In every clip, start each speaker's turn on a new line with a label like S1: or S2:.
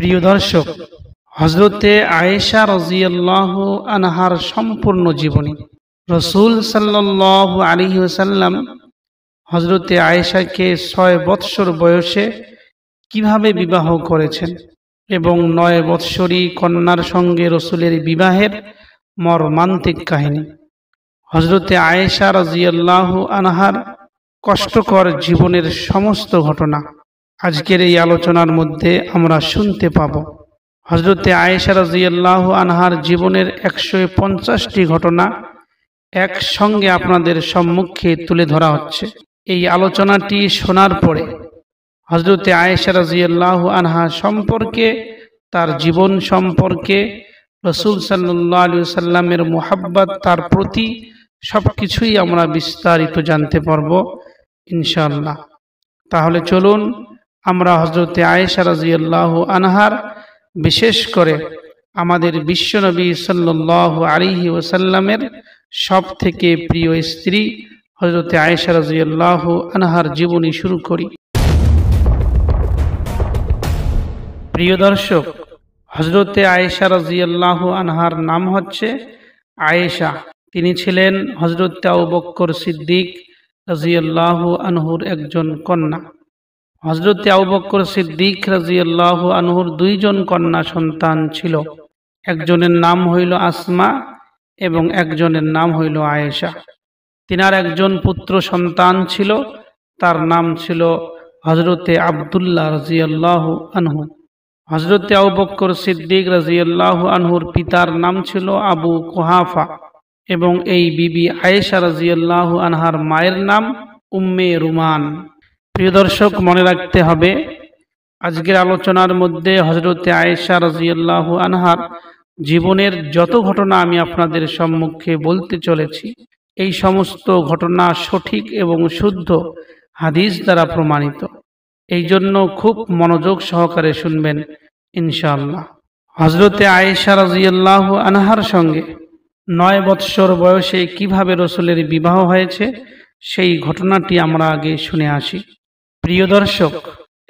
S1: প্রিয় দর্শক, হযরতে আয়েশা রাদিয়াল্লাহু আনহার সম্পূর্ণ জীবনী। রাসূল সাল্লাল্লাহু আলাইহি ওয়াসাল্লাম হযরতে আয়েশাকে ৬ বৎসর বয়সে কিভাবে বিবাহ করেছেন এবং ৯ বৎসরী কন্যার সঙ্গে রাসূলের বিবাহের মর্মান্তিক কাহিনী। হযরতে আয়েশা রাদিয়াল্লাহু আনহার কষ্টকর জীবনের সমস্ত ঘটনা আজকের এই আলোচনার মধ্যে আমরা শুনতে পাব। হযরতে আয়েশা রাদিয়াল্লাহু আনহার জীবনের ১৫০টি ঘটনা একসঙ্গে আপনাদের সম্মুখে তুলে ধরা হচ্ছে। এই আলোচনাটি শোনার পরে হযরতে আয়েশা রাদিয়াল্লাহু আনহা সম্পর্কে, তার জীবন সম্পর্কে, রাসূল সাল্লাল্লাহু আলাইহি ওয়াসাল্লামের মুহাব্বত, তার প্রতি সবকিছুই আমরা বিস্তারিত জানতে পারব ইনশাআল্লাহ। তাহলে চলুন আমরা হযরতে আয়েশা রাদিয়াল্লাহু আনহার, বিশেষ করে আমাদের বিশ্বনবী সাল্লাল্লাহু আলাইহি ওয়াসাল্লামের সবথেকে প্রিয় স্ত্রী হযরতে আয়েশা রাদিয়াল্লাহু আনহার জীবনী শুরু করি। প্রিয় দর্শক, হযরতে আয়েশা রাদিয়াল্লাহু আনহার নাম হচ্ছে আয়েশা। তিনি ছিলেন হযরতে আবু বকর সিদ্দিক রাদিয়াল্লাহু আনহুর একজন কন্যা। হযরতে আবু বকর সিদ্দিক রাদিয়াল্লাহু আনহুর 2 জন কন্যা সন্তান ছিল। একজনের নাম হইল আসমা এবং একজনের নাম হইল আয়েশা। তিনার একজন পুত্র সন্তান ছিল, তার নাম ছিল হযরতে আব্দুল্লাহ রাদিয়াল্লাহু আনহু। হযরতে আবু বকর সিদ্দিক রাদিয়াল্লাহু আনহুর পিতার নাম ছিল আবু কুহাফা এবং এই বিবি আয়েশা রাদিয়াল্লাহু আনহার মায়ের নাম উম্মে রুমান। প্রিয় দর্শক, মনে রাখতে হবে আজকের আলোচনার মধ্যে হযরতে আয়েশা রাদিয়াল্লাহু আনহার জীবনের যত ঘটনা আমি আপনাদের সম্মুখে বলতে চলেছি, এই সমস্ত ঘটনা সঠিক এবং শুদ্ধ হাদিস দ্বারা প্রমাণিত। এই জন্য খুব মনোযোগ সহকারে শুনবেন ইনশাআল্লাহ। হযরতে আয়েশা রাদিয়াল্লাহু আনহার সঙ্গে ৯ বৎসর বয়সে কিভাবে রাসূলের বিবাহ হয়েছে সেই ঘটনাটি আমরা আগে শুনে আসি। প্রিয় দর্শক,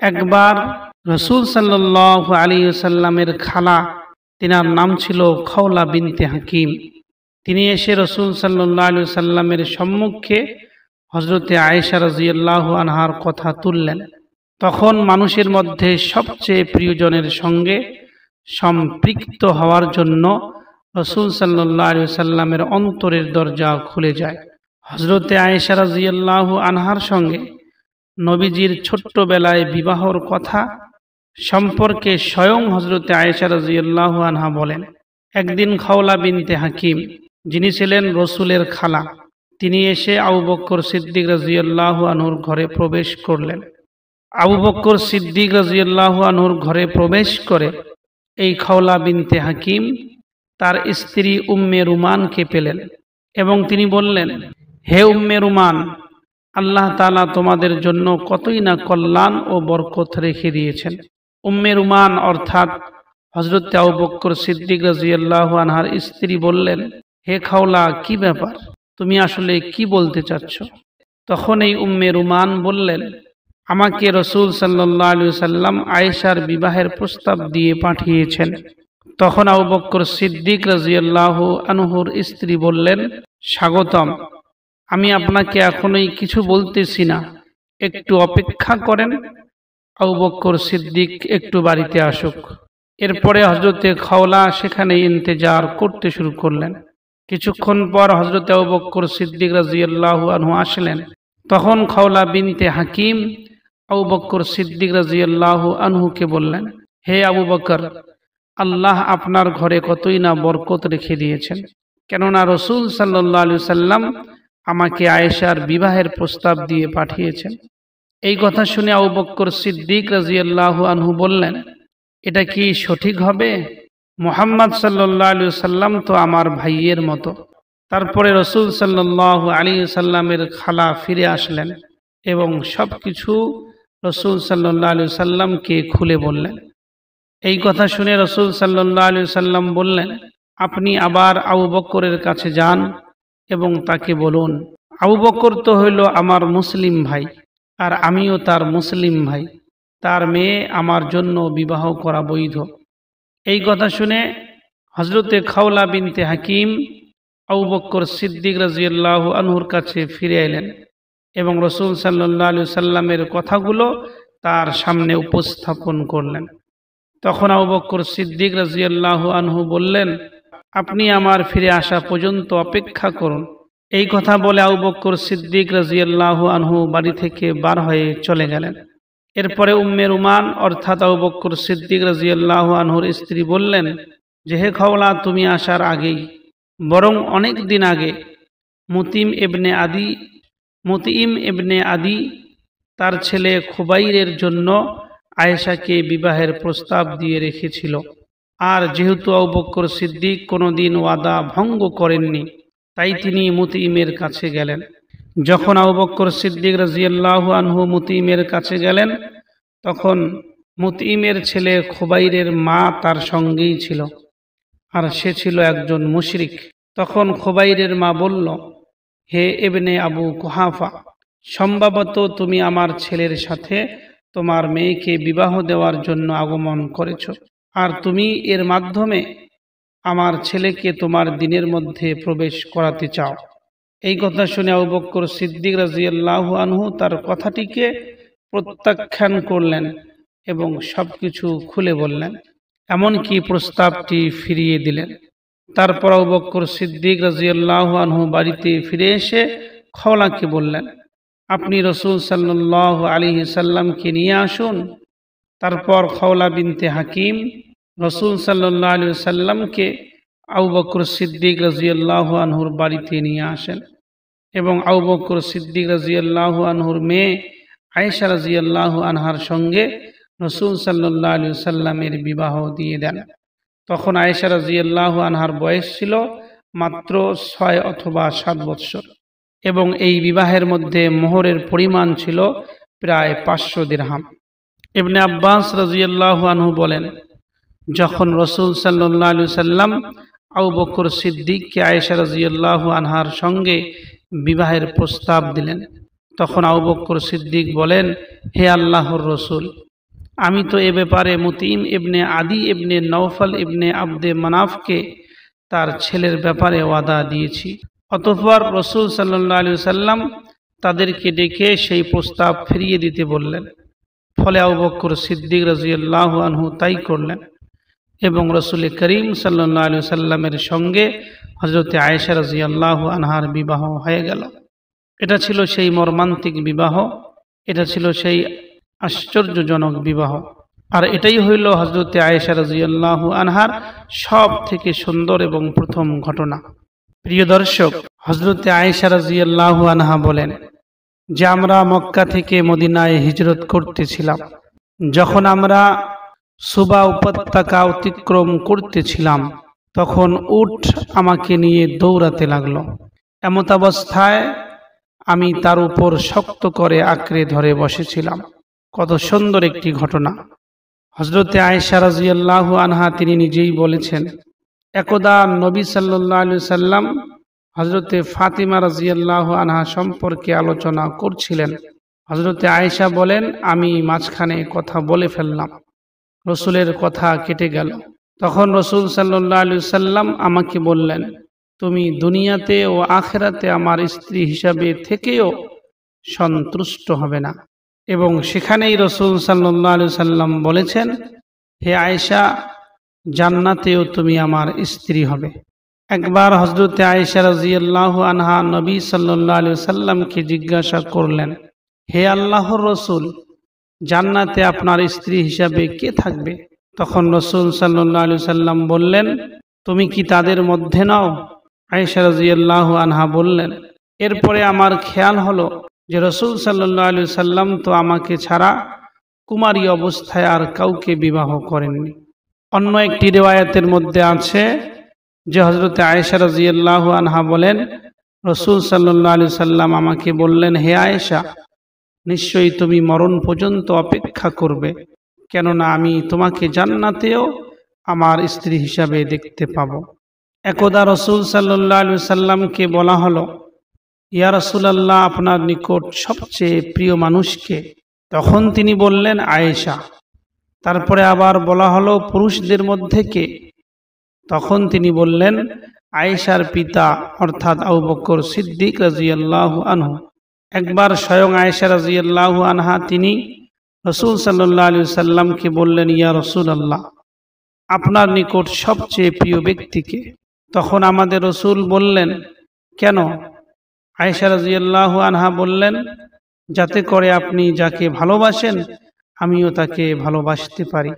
S1: একবার রাসূল সাল্লাল্লাহু আলাইহি ওয়াসাল্লামের খালা, তিনার নাম ছিল খাওলা বিনতে হাকিম, তিনি এসে রাসূল সাল্লাল্লাহু আলাইহি ওয়াসাল্লামের সম্মুখে হযরতে আয়েশা রাদিয়াল্লাহু আনহার কথা তুললেন। তখন মানুষের মধ্যে সবচেয়ে প্রিয়জনের সঙ্গে সম্পৃক্ত হওয়ার জন্য রাসূল সাল্লাল্লাহু আলাইহি ওয়াসাল্লামের অন্তরের দরজা খুলে যায়। হযরতে আয়েশা রাদিয়াল্লাহু আনহার সঙ্গে নবীজির ছোট্টবেলায় বিবাহর কথা সম্পর্কে স্বয়ং হযরতে আয়েশা রাদিয়াল্লাহু আনহা বলেন, একদিন খাওলা বিনতে হাকিম, যিনি ছিলেন রাসূলের খালা, তিনি এসে আবু বকর সিদ্দিক রাদিয়াল্লাহু আনহুর ঘরে প্রবেশ করলেন। আবু বকর সিদ্দিক রাদিয়াল্লাহু আনহুর ঘরে প্রবেশ করে এই খাওলা বিনতে হাকিম তার স্ত্রী উম্মে রুমানকে পেলেন এবং তিনি বললেন, হে উম্মে রুমান, আল্লাহ তাআলা তোমাদের জন্য কতই না কল্যাণ ও বরকত রেখে দিয়েছেন। উম্মে রুমান অর্থাৎ হযরতে আবু বকর সিদ্দিক রাদিয়াল্লাহু আনহার স্ত্রী বললেন, হে খাওলা, কি ব্যাপার, তুমি আসলে কি বলতে চাচ্ছ? তখন এই উম্মে রুমান বললেন, আমাকে রাসূল সাল্লাল্লাহু আলাইহি ওয়াসাল্লাম আয়েশার বিবাহের প্রস্তাব দিয়ে পাঠিয়েছেন। তখন আবু বকর সিদ্দিক রাদিয়াল্লাহু আনহুর স্ত্রী বললেন, স্বাগতম, আমি আপনাকে এখনই কিছু বলতেছি না, একটু অপেক্ষা করেন, আবু বকর সিদ্দিক একটু বাড়িতে আসুক। এরপরে হযরতে খাওলা সেখানে ইন্তেজার করতে শুরু করলেন। কিছুক্ষণ পর হযরতে আবু বকর সিদ্দিক রাদিয়াল্লাহু আনহু আসলেন। তখন খাওলা বিনতে হাকিম আবু বকর সিদ্দিক রাদিয়াল্লাহু আনহুকে বললেন, হে আবু বকর, আল্লাহ আপনার ঘরে কতই না বরকত রেখে দিয়েছেন, কেননা রাসূল সাল্লাল্লাহু আলাইহি ওয়াসাল্লাম আমাকে আয়েশার বিবাহের প্রস্তাব দিয়ে পাঠিয়েছেন। এই কথা শুনে আবু বকর সিদ্দিক রাদিয়াল্লাহু আনহু বললেন, এটা কি সঠিক হবে? মুহাম্মদ সাল্লাল্লাহু আলাইহি ওয়াসাল্লাম তো আমার ভাইয়ের মতো। তারপরে রাসূল সাল্লাল্লাহু আলাইহি ওয়াসাল্লামের খালা ফিরে আসলেন এবং সবকিছু রাসূল সাল্লাল্লাহু আলাইহি ওয়াসাল্লামকে খুলে বললেন। এই কথা শুনে রাসূল সাল্লাল্লাহু আলাইহি ওয়াসাল্লাম বললেন, আপনি আবার আবু বকরের কাছে যান এবং তাকে বলুন, আবু বকর তো হইল আমার মুসলিম ভাই আর আমিও তার মুসলিম ভাই, তার মেয়ে আমার জন্য বিবাহ করা বৈধ। এই কথা শুনে হযরতে খাওলা বিনতে হাকিম আবু বকর সিদ্দিক রাদিয়াল্লাহু আনহুর কাছে ফিরে এলেন এবং রাসূল সাল্লাল্লাহু আলাইহি সাল্লামের কথাগুলো তার সামনে উপস্থাপন করলেন। তখন আবু বকর সিদ্দিক রাদিয়াল্লাহু আনহু বললেন, আপনি আমার ফিরে আসা পর্যন্ত অপেক্ষা করুন। এই কথা বলে আবু বকর সিদ্দিক রাদিয়াল্লাহু আনহু বাড়ি থেকে বার হয়ে চলে গেলেন। এরপরে উম্মে রুমান অর্থাৎ আবু বকর সিদ্দিক রাদিয়াল্লাহু আনহুর স্ত্রী বললেন যে, হে খাওলা, তুমি আসার আগেই, বরং অনেক দিন আগে মুতিম ইবনে আদি তার ছেলে খুবাইরের জন্য আয়েশাকে বিবাহের প্রস্তাব দিয়ে রেখেছিল। আর যেহেতু আবু বকর সিদ্দিক কোনোদিন ওয়াদা ভঙ্গ করেননি, তাই তিনি মুতিমের কাছে গেলেন। যখন আবু বকর সিদ্দিক রাদিয়াল্লাহু আনহু মুতিমের কাছে গেলেন, তখন মুতিমের ছেলে খুবাইরের মা তার সঙ্গেই ছিল, আর সে ছিল একজন মুশরিক। তখন খুবাইরের মা বলল, হে ইবনে আবু কুহাফা, সম্ভবত তুমি আমার ছেলের সাথে তোমার মেয়েকে বিবাহ দেওয়ার জন্য আগমন করেছ, আর তুমি এর মাধ্যমে আমার ছেলেকে তোমার দ্বীনের মধ্যে প্রবেশ করাতে চাও। এই কথা শুনে আবু বকর সিদ্দিক রাদিয়াল্লাহু আনহু তার কথাটিকে প্রত্যাখ্যান করলেন এবং সবকিছু খুলে বললেন, এমনকি প্রস্তাবটি ফিরিয়ে দিলেন। তারপর আবু বকর সিদ্দিক রাদিয়াল্লাহু আনহু বাড়িতে ফিরে এসে খাওলাকে বললেন, আপনি রাসূল সাল্লাল্লাহু আলাইহি সাল্লামকে নিয়ে আসুন। তারপর খাওলা বিনতে হাকিম রাসূল সাল্লাল্লাহু আলাইহি সাল্লামকে আবু বকর সিদ্দিক রাদিয়াল্লাহু আনহুর বাড়িতে নিয়ে আসেন এবং আবু বকর সিদ্দিক রাদিয়াল্লাহু আনহুর মেয়ে আয়েশা রাদিয়াল্লাহু আনহার সঙ্গে রাসূল সাল্লাল্লাহু আলাইহি সাল্লামের বিবাহ দিয়ে দেন। তখন আয়েশা রাদিয়াল্লাহু আনহার বয়স ছিল মাত্র 6 অথবা 7 বৎসর এবং এই বিবাহের মধ্যে মোহরের পরিমাণ ছিল প্রায় 500 দিরহাম। ইবনে আব্বাস রাদিয়াল্লাহু আনহু বলেন, যখন রাসূল সাল্লাল্লাহু আলাইহি সাল্লাম আবু বকর সিদ্দিককে আয়েশা রাদিয়াল্লাহু আনহার সঙ্গে বিবাহের প্রস্তাব দিলেন, তখন আবু বকর সিদ্দিক বলেন, হে আল্লাহর রাসূল, আমি তো এ ব্যাপারে মুতিম ইবনে আদি ইবনে নওফল ইবনে আব্দে মানাফকে তার ছেলের ব্যাপারে ওয়াদা দিয়েছি। অতঃপর রাসূল সাল্লাল্লাহু আলাইহি সাল্লাম তাদেরকে ডেকে সেই প্রস্তাব ফিরিয়ে দিতে বললেন। ফলে আবু বকর সিদ্দিক রাদিয়াল্লাহু আনহু তাই করলেন এবং রাসূল করিম সাল্লাল্লাহু আলাইহি সাল্লামের সঙ্গে হযরতে আয়েশা রাদিয়াল্লাহু আনহার বিবাহ হয়ে গেল। এটা ছিল সেই মর্মান্তিক বিবাহ, এটা ছিল সেই আশ্চর্যজনক বিবাহ, আর এটাই হইল হযরতে আয়েশা রাদিয়াল্লাহু আনহার সব থেকে সুন্দর এবং প্রথম ঘটনা। প্রিয় দর্শক, হযরতে আয়েশা রাদিয়াল্লাহু আনহা বলেন যে আমরা মক্কা থেকে মদিনায় হিজরত করতেছিলাম। যখন আমরা সুবা উপত্যকা অতিক্রম করতেছিলাম, তখন উট আমাকে নিয়ে দৌড়াতে লাগলো। এমতাবস্থায় আমি তার উপর শক্ত করে আঁকড়ে ধরে বসেছিলাম। কত সুন্দর একটি ঘটনা। হযরতে আয়েশা রাদিয়াল্লাহু আনহা তিনি নিজেই বলেছেন, একদা নবী সাল্লাল্লাহু আলাইহি সাল্লাম হযরতে ফাতিমা রাদিয়াল্লাহু আনহা সম্পর্কে আলোচনা করছিলেন। হযরতে আয়েশা বলেন, আমি মাঝখানে কথা বলে ফেললাম, রাসূলের কথা কেটে গেল। তখন রাসূল সাল্লাল্লাহু আলাইহি সাল্লাম আমাকে বললেন, তুমি দুনিয়াতে ও আখিরাতে আমার স্ত্রী হিসাবে থেকেও সন্তুষ্ট হবে না। এবং সেখানেই রাসূল সাল্লাল্লাহু আলাইহি সাল্লাম বলেছেন, হে আয়েশা, জান্নাতেও তুমি আমার স্ত্রী হবে। একবার হযরতে আয়েশা রাদিয়াল্লাহু আনহা নবী সাল্লাল্লাহু আলাইহি সাল্লামকে জিজ্ঞাসা করলেন, হে আল্লাহর রাসূল, জান্নাতে আপনার স্ত্রী হিসাবে কে থাকবে? তখন রাসূল সাল্লাল্লাহু আলাইহি সাল্লাম বললেন, তুমি কি তাদের মধ্যে নাও? আয়েশা রাদিয়াল্লাহু আনহা বললেন, এরপরে আমার খেয়াল হলো যে রাসূল সাল্লাল্লাহু আলাইহি সাল্লাম তো আমাকে ছাড়া কুমারী অবস্থায় আর কাউকে বিবাহ করেননি। অন্য একটি রিওয়ায়াতের মধ্যে আছে যে হযরতে আয়েশা রাদিয়াল্লাহু আনহা বলেন, রাসূল সাল্লাল্লাহু আলাইহি সাল্লাম আমাকে বললেন, হে আয়েশা, নিশ্চয়ই তুমি মরণ পর্যন্ত অপেক্ষা করবে, কেননা আমি তোমাকে জান্নাতেও আমার স্ত্রী হিসাবে দেখতে পাবো। একদা রাসূল সাল্লাল্লাহু আলাইহি সাল্লামকে বলা হলো, ইয়া রাসূলুল্লাহ, আপনার নিকট সবচেয়ে প্রিয় মানুষকে? তখন তিনি বললেন আয়েশা। তারপরে আবার বলা হলো পুরুষদের মধ্যে কে? তখন তিনি বললেন আয়েশার পিতা অর্থাৎ আবু বকর সিদ্দিক রাদিয়াল্লাহু আনহু। একবার স্বয়ং আয়েশা রাদিয়াল্লাহু আনহা তিনি রাসূল সাল্লাল্লাহু আলাইহি সাল্লামকে বললেন, ইয়া রাসূলুল্লাহ, আপনার নিকট সবচেয়ে প্রিয় ব্যক্তিকে? তখন আমাদের রাসূল বললেন, কেন? আয়েশা রাদিয়াল্লাহু আনহা বললেন, যাতে করে আপনি যাকে ভালোবাসেন আমিও তাকে ভালোবাসতে পারি।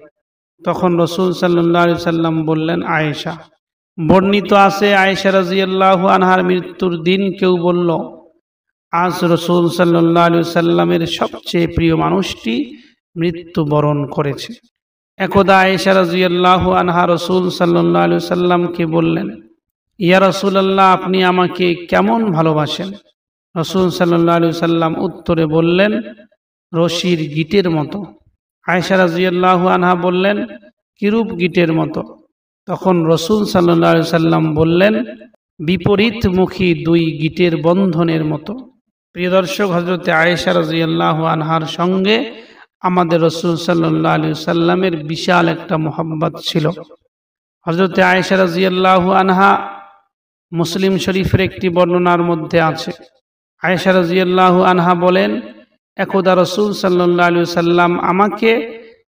S1: তখন রাসূল সাল্লাল্লাহু আলাইহি সাল্লাম বললেন আয়েশা। বর্ণিত আছে আয়েশা রাদিয়াল্লাহু আনহার মৃত্যুর দিন কেউ বলল, আজ রাসূল সাল্লাল্লাহু আলাইহি সাল্লামের সবচেয়ে প্রিয় মানুষটি মৃত্যুবরণ করেছে। একদা আয়েশা রাদিয়াল্লাহু আনহা রাসূল সাল্লাল্লাহু আলাইহি সাল্লামকে বললেন, ইয়া রাসূলুল্লাহ, আপনি আমাকে কেমন ভালোবাসেন? রাসূল সাল্লাল্লাহু আলাইহি সাল্লাম উত্তরে বললেন, রশির গিটের মতো। আয়েশা রাদিয়াল্লাহু আনহা বললেন, কিরূপ গিটের মতো? তখন রাসূল সাল্লাল্লাহু আলাইহি সাল্লাম বললেন, বিপরীতমুখী দুই গিটের বন্ধনের মতো। প্রিয় দর্শক, হযরতে আয়েশা রাদিয়াল্লাহু আনহার সঙ্গে আমাদের রাসূল সাল্লাল্লাহু আলাইহি সাল্লামের বিশাল একটা মহব্বত ছিল। হযরতে আয়েশা রাদিয়াল্লাহু আনহা মুসলিম শরীফের একটি বর্ণনার মধ্যে আছে, আয়েশা রাদিয়াল্লাহু আনহা বলেন, একদা রাসূল সাল্লাল্লাহু আলাইহি সাল্লাম আমাকে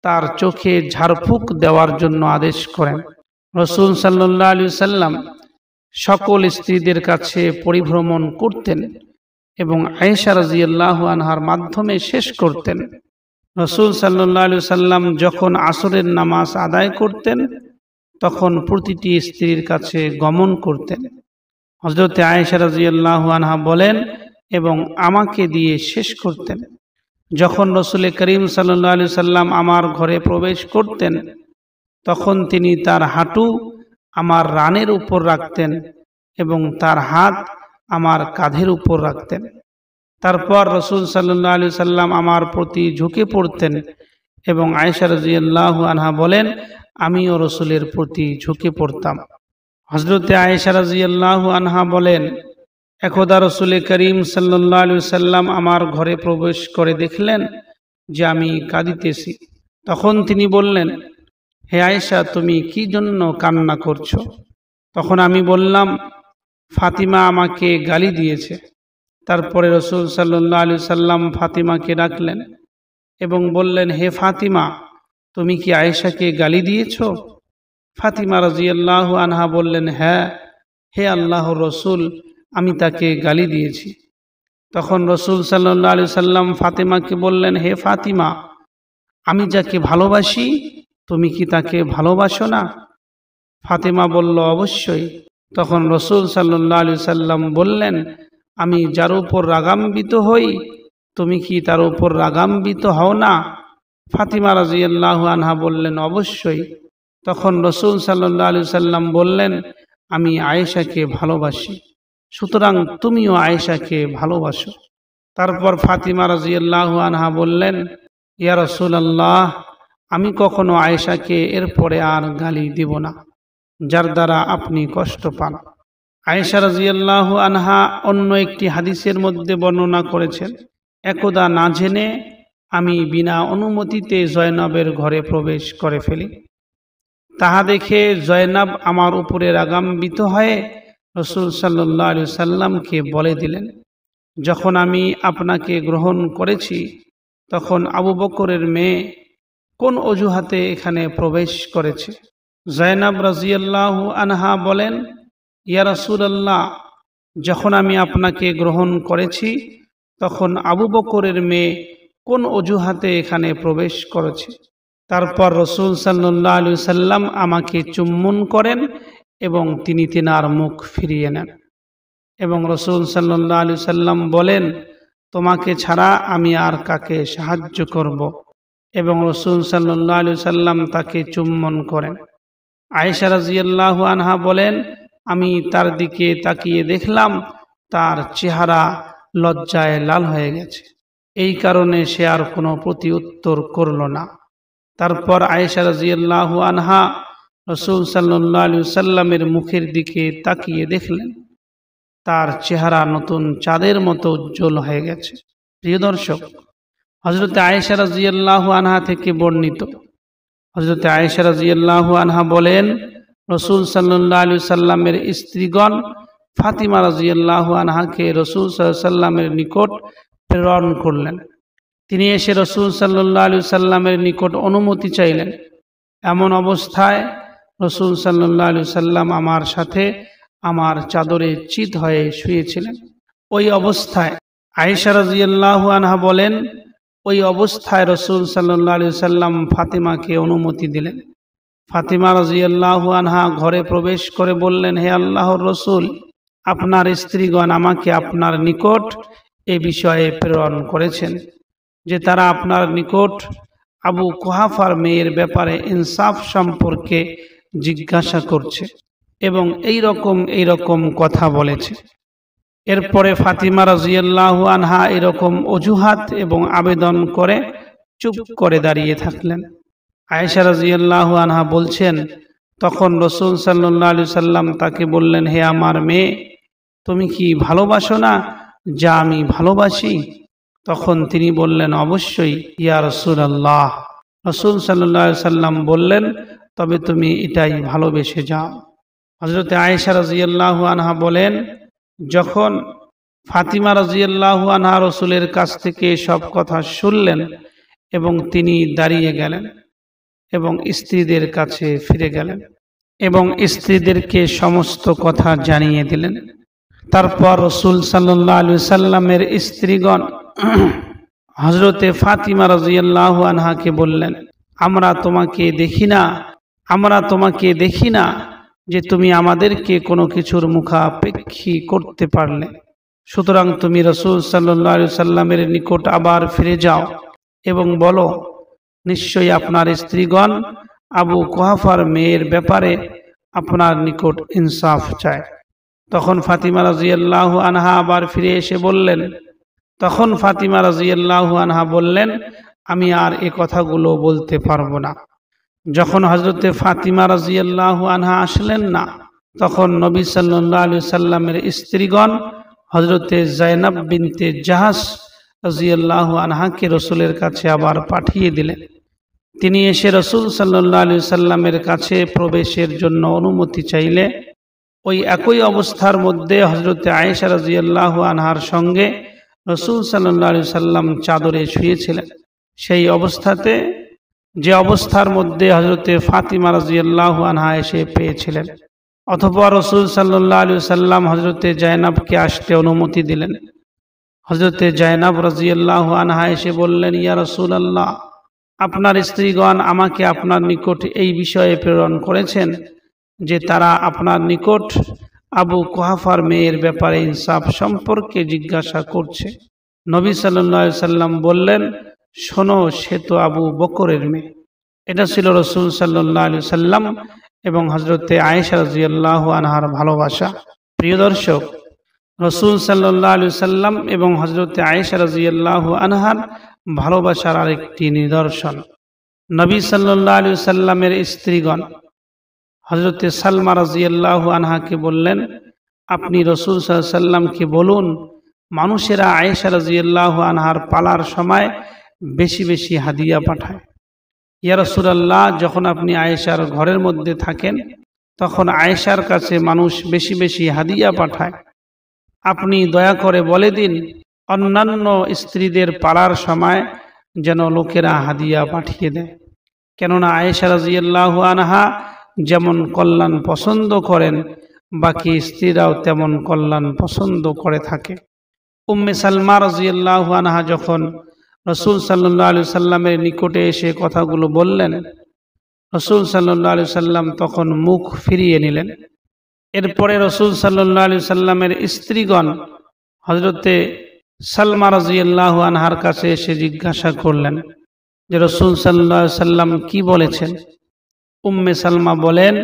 S1: তার চোখে ঝাড়ফুঁক দেওয়ার জন্য আদেশ করেন। রাসূল সাল্লাল্লাহু আলাইহি সাল্লাম সকল স্ত্রীদের কাছে পরিভ্রমণ করতেন এবং আয়েশা রাদিয়াল্লাহু আনহার মাধ্যমে শেষ করতেন। রাসূল সাল্লাল্লাহু আলাইহি সাল্লাম যখন আসরের নামাজ আদায় করতেন তখন প্রতিটি স্ত্রীর কাছে গমন করতেন। হযরতে আয়েশা রাদিয়াল্লাহু আনহা বলেন, এবং আমাকে দিয়ে শেষ করতেন। যখন রাসূল করিম সাল্লাল্লাহু আলাইহি সাল্লাম আমার ঘরে প্রবেশ করতেন তখন তিনি তার হাঁটু আমার রানের উপর রাখতেন এবং তার হাত আমার কাঁধের উপর রাখতেন। তারপর রাসূল সাল্লাল্লাহু আলাইহি সাল্লাম আমার প্রতি ঝুঁকে পড়তেন এবং আয়েশা রাদিয়াল্লাহু আনহা বলেন, আমিও রাসূলের প্রতি ঝুঁকে পড়তাম। হযরতে আয়েশা রাদিয়াল্লাহু আনহা বলেন, একদা রাসূল করিম সাল্লাল্লাহু আলাইহি সাল্লাম আমার ঘরে প্রবেশ করে দেখলেন যে আমি কাঁদিতেছি। তখন তিনি বললেন, হে আয়েশা, তুমি কি জন্য কান্না করছো? তখন আমি বললাম, ফাতিমা আমাকে গালি দিয়েছে। তারপরে রাসূল সাল্লাল্লাহু আলাইহি সাল্লাম ফাতিমাকে ডাকলেন এবং বললেন, হে ফাতিমা, তুমি কি আয়েশাকে গালি দিয়েছো? ফাতিমা রাদিয়াল্লাহু আনহা বললেন, হ্যাঁ, হে আল্লাহর রাসূল, আমি তাকে গালি দিয়েছি। তখন রাসূল সাল্লাল্লাহু আলাইহি সাল্লাম ফাতিমাকে বললেন, হে ফাতিমা, আমি যাকে ভালোবাসি তুমি কি তাকে ভালোবাসো না? ফাতিমা বলল, অবশ্যই। তখন রাসূল সাল্লাল্লাহু আলাইহি সাল্লাম বললেন, আমি যার উপর রাগান্বিত হই তুমি কি তার উপর রাগান্বিত হও না? ফাতিমা রাদিয়াল্লাহু আনহা বললেন, অবশ্যই। তখন রাসূল সাল্লাল্লাহু আলাইহি সাল্লাম বললেন, আমি আয়েশাকে ভালোবাসি, সুতরাং তুমিও আয়েশাকে ভালোবাসো। তারপর ফাতিমা রাদিয়াল্লাহু আনহা বললেন, ইয়া রাসূলুল্লাহ, আমি কখনো আয়েশাকে এরপরে আর গালি দিব না যার দ্বারা আপনি কষ্ট পান। আয়েশা রাদিয়াল্লাহু আনহা অন্য একটি হাদিসের মধ্যে বর্ণনা করেছেন, একদা না জেনে আমি বিনা অনুমতিতে জয়নবের ঘরে প্রবেশ করে ফেলি। তাহা দেখে জয়নব আমার উপরে রাগান্বিত হয়ে রাসূল সাল্লাল্লাহু আলাইহি সাল্লামকে বলে দিলেন, যখন আমি আপনাকে গ্রহণ করেছি তখন আবু বকরের মেয়ে কোন অজুহাতে এখানে প্রবেশ করেছে? জয়নব রাদিয়াল্লাহু আনহা বলেন, ইয়া রাসূলুল্লাহ, যখন আমি আপনাকে গ্রহণ করেছি তখন আবু বকরের মেয়ে কোন অজুহাতে এখানে প্রবেশ করেছে? তারপর রাসূল সাল্লাল্লাহু আলাইহি সাল্লাম আমাকে চুম্বন করেন এবং তিনি তিনার মুখ ফিরিয়ে নেন এবং রাসূল সাল্লাল্লাহু আলাইহি সাল্লাম বলেন, তোমাকে ছাড়া আমি আর কাকে সাহায্য করব? এবং রাসূল সাল্লাল্লাহু আলাইহি সাল্লাম তাকে চুম্বন করেন। আয়েশা রাদিয়াল্লাহু আনহা বলেন, আমি তার দিকে তাকিয়ে দেখলাম তার চেহারা লজ্জায় লাল হয়ে গেছে, এই কারণে সে আর কোনো প্রতিউত্তর করল না। তারপর আয়েশা রাদিয়াল্লাহু আনহা রাসূল সাল্লাল্লাহু আলাইহি সাল্লামের মুখের দিকে তাকিয়ে দেখলেন তার চেহারা নতুন চাঁদের মতো উজ্জ্বল হয়ে গেছে। প্রিয় দর্শক, হযরতে আয়েশা রাদিয়াল্লাহু আনহা থেকে বর্ণিত। হযরতে আয়েশা রাদিয়াল্লাহু আনহা বলেন, রাসূল সাল্লাল্লাহু আলাইহি সাল্লামের স্ত্রীগণ ফাতিমা রাদিয়াল্লাহু আনহাকে রাসূল সাল্লাল্লাহু আলাইহি সাল্লামের নিকট প্রেরণ করলেন। তিনি এসে রাসূল সাল্লাল্লাহু আলাইহি সাল্লামের নিকট অনুমতি চাইলেন। এমন অবস্থায় রাসূল সাল্লাল্লাহু আলাইহি সাল্লাম আমার সাথে আমার চাদরে চিত হয়ে শুয়েছিলেন। ওই অবস্থায় আয়েশা রাদিয়াল্লাহু আনহা বলেন, ওই অবস্থায় রাসূল সাল্লাল্লাহু আলাইহি সাল্লাম ফাতিমাকে অনুমতি দিলেন। ফাতিমা রাদিয়াল্লাহু আনহা ঘরে প্রবেশ করে বললেন, হে আল্লাহর রাসূল, আপনার স্ত্রীগণ আমাকে আপনার নিকট এ বিষয়ে প্রেরণ করেছেন যে তারা আপনার নিকট আবু কুহাফার মেয়ের ব্যাপারে ইনসাফ সম্পর্কে জিজ্ঞাসা করছে এবং এই রকম কথা বলেছে। এরপরে ফাতিমা রাদিয়াল্লাহু আনহা এরকম অজুহাত এবং আবেদন করে চুপ করে দাঁড়িয়ে থাকলেন। আয়েশা রাদিয়াল্লাহু আনহা বলছেন, তখন রাসূল সাল্লাল্লাহু আলাইহি সাল্লাম তাকে বললেন, হে আমার মেয়ে, তুমি কি ভালোবাসো না যা আমি ভালোবাসি? তখন তিনি বললেন, অবশ্যই ইয়া রাসূলুল্লাহ। রাসূল সাল্লাল্লাহু আলাইহি সাল্লাম বললেন, তবে তুমি এটাই ভালোবেসে যাও। হযরতে আয়েশা রাদিয়াল্লাহু আনহা বলেন, যখন ফাতিমা রাদিয়াল্লাহু আনহা রাসূলের কাছ থেকে সব কথা শুনলেন এবং তিনি দাঁড়িয়ে গেলেন এবং স্ত্রীদের কাছে ফিরে গেলেন এবং স্ত্রীদেরকে সমস্ত কথা জানিয়ে দিলেন। তারপর রাসূল সাল্লাল্লাহু আলাইহি সাল্লামের স্ত্রীগণ হযরতে ফাতিমা রাদিয়াল্লাহু আনহাকে বললেন, আমরা তোমাকে দেখি না যে তুমি আমাদেরকে কোনো কিছুর মুখাপেক্ষী করতে পারলে, সুতরাং তুমি রাসূল সাল্লাল্লাহু আলাইহি সাল্লামের নিকট আবার ফিরে যাও এবং বলো, নিশ্চয়ই আপনার স্ত্রীগণ আবু কুহাফার মেয়ের ব্যাপারে আপনার নিকট ইনসাফ চায়। তখন ফাতিমা রাদিয়াল্লাহু আনহা আবার ফিরে এসে বললেন, আমি আর এ কথাগুলো বলতে পারবো না। যখন হযরতে ফাতিমা রাদিয়াল্লাহু আনহা আসলেন না, তখন নবী সাল্লাল্লাহু আলাইহি সাল্লামের স্ত্রীগণ হযরতে যায়েনব বিনতে জাহাশ রাদিয়াল্লাহু আনহাকে রাসূলের কাছে আবার পাঠিয়ে দিলেন। তিনি এসে রাসূল সাল্লাল্লাহু আলাইহি সাল্লামের কাছে প্রবেশের জন্য অনুমতি চাইলে ওই একই অবস্থার মধ্যে হযরতে আয়েশা রাদিয়াল্লাহু আনহার সঙ্গে রাসূল সাল্লাল্লাহু আলাইহি সাল্লাম চাদরে শুয়েছিলেন। সেই অবস্থাতে যে অবস্থার মধ্যে হযরতে ফাতিমা রাদিয়াল্লাহু আনহা এসে পেয়েছিলেন। অতঃপর রাসূল সাল্লাল্লাহু আলাইহি সাল্লাম হযরতে যায়েনবকে আসতে অনুমতি দিলেন। হযরতে যায়েনব রাদিয়াল্লাহু আনহা এসে বললেন, ইয়া রাসূলুল্লাহ, আপনার স্ত্রীগণ আমাকে আপনার নিকট এই বিষয়ে প্রেরণ করেছেন যে তারা আপনার নিকট আবু কুহাফার মেয়ের ব্যাপারে ইনসাফ সম্পর্কে জিজ্ঞাসা করছে। নবী সাল্লাল্লাহু আলাইহি সাল্লাম বললেন, শোনো, সে তো আবু বকরের মেয়ে। এটা ছিল রাসূল সাল্লাল্লাহু আলাইহি সাল্লাম এবং হযরতে আয়েশা রাদিয়াল্লাহু আনহার ভালোবাসা। প্রিয় দর্শক, রাসূল সাল্লাল্লাহু আলাইহি সাল্লাম এবং হযরতে আয়েশা রাদিয়াল্লাহু আনহার ভালোবাসার আরেকটি নিদর্শন, নবী সাল্লাল্লাহু আলাইহি সাল্লামের স্ত্রীগণ হযরতে সালমা রাদিয়াল্লাহু আনহাকে বললেন, আপনি রাসূল সাল্লাল্লাহু আলাইহি সাল্লামকে বলুন, মানুষেরা আয়েশা রাদিয়াল্লাহু আনহার পালার সময় বেশি বেশি হাদিয়া পাঠায়। ইয়া রাসূলুল্লাহ, যখন আপনি আয়েশার ঘরের মধ্যে থাকেন তখন আয়েশার কাছে মানুষ বেশি বেশি হাদিয়া পাঠায়। আপনি দয়া করে বলে দিন, অন্যান্য স্ত্রীদের পালার সময় যেন লোকেরা হাদিয়া পাঠিয়ে দেয়, কেননা আয়েশা রাদিয়াল্লাহু আনহা যেমন কল্যাণ পছন্দ করেন, বাকি স্ত্রীরাও তেমন কল্যাণ পছন্দ করে থাকে। উম্মে সালমা রাদিয়াল্লাহু আনহা যখন রাসূল সাল্লাল্লাহু আলাইহি সাল্লামের নিকটে এসে কথাগুলো বললেন, রাসূল সাল্লাল্লাহু আলাইহি সাল্লাম তখন মুখ ফিরিয়ে নিলেন। এরপরে রাসূল সাল্লাল্লাহু আলাইহি সাল্লামের স্ত্রীগণ হযরতে সালমা রাদিয়াল্লাহু আনহার কাছে এসে জিজ্ঞাসা করলেন যে রাসূল সাল্লাল্লাহু আলাইহি সাল্লাম কি বলেছেন। উম্মে সালমা বলেন,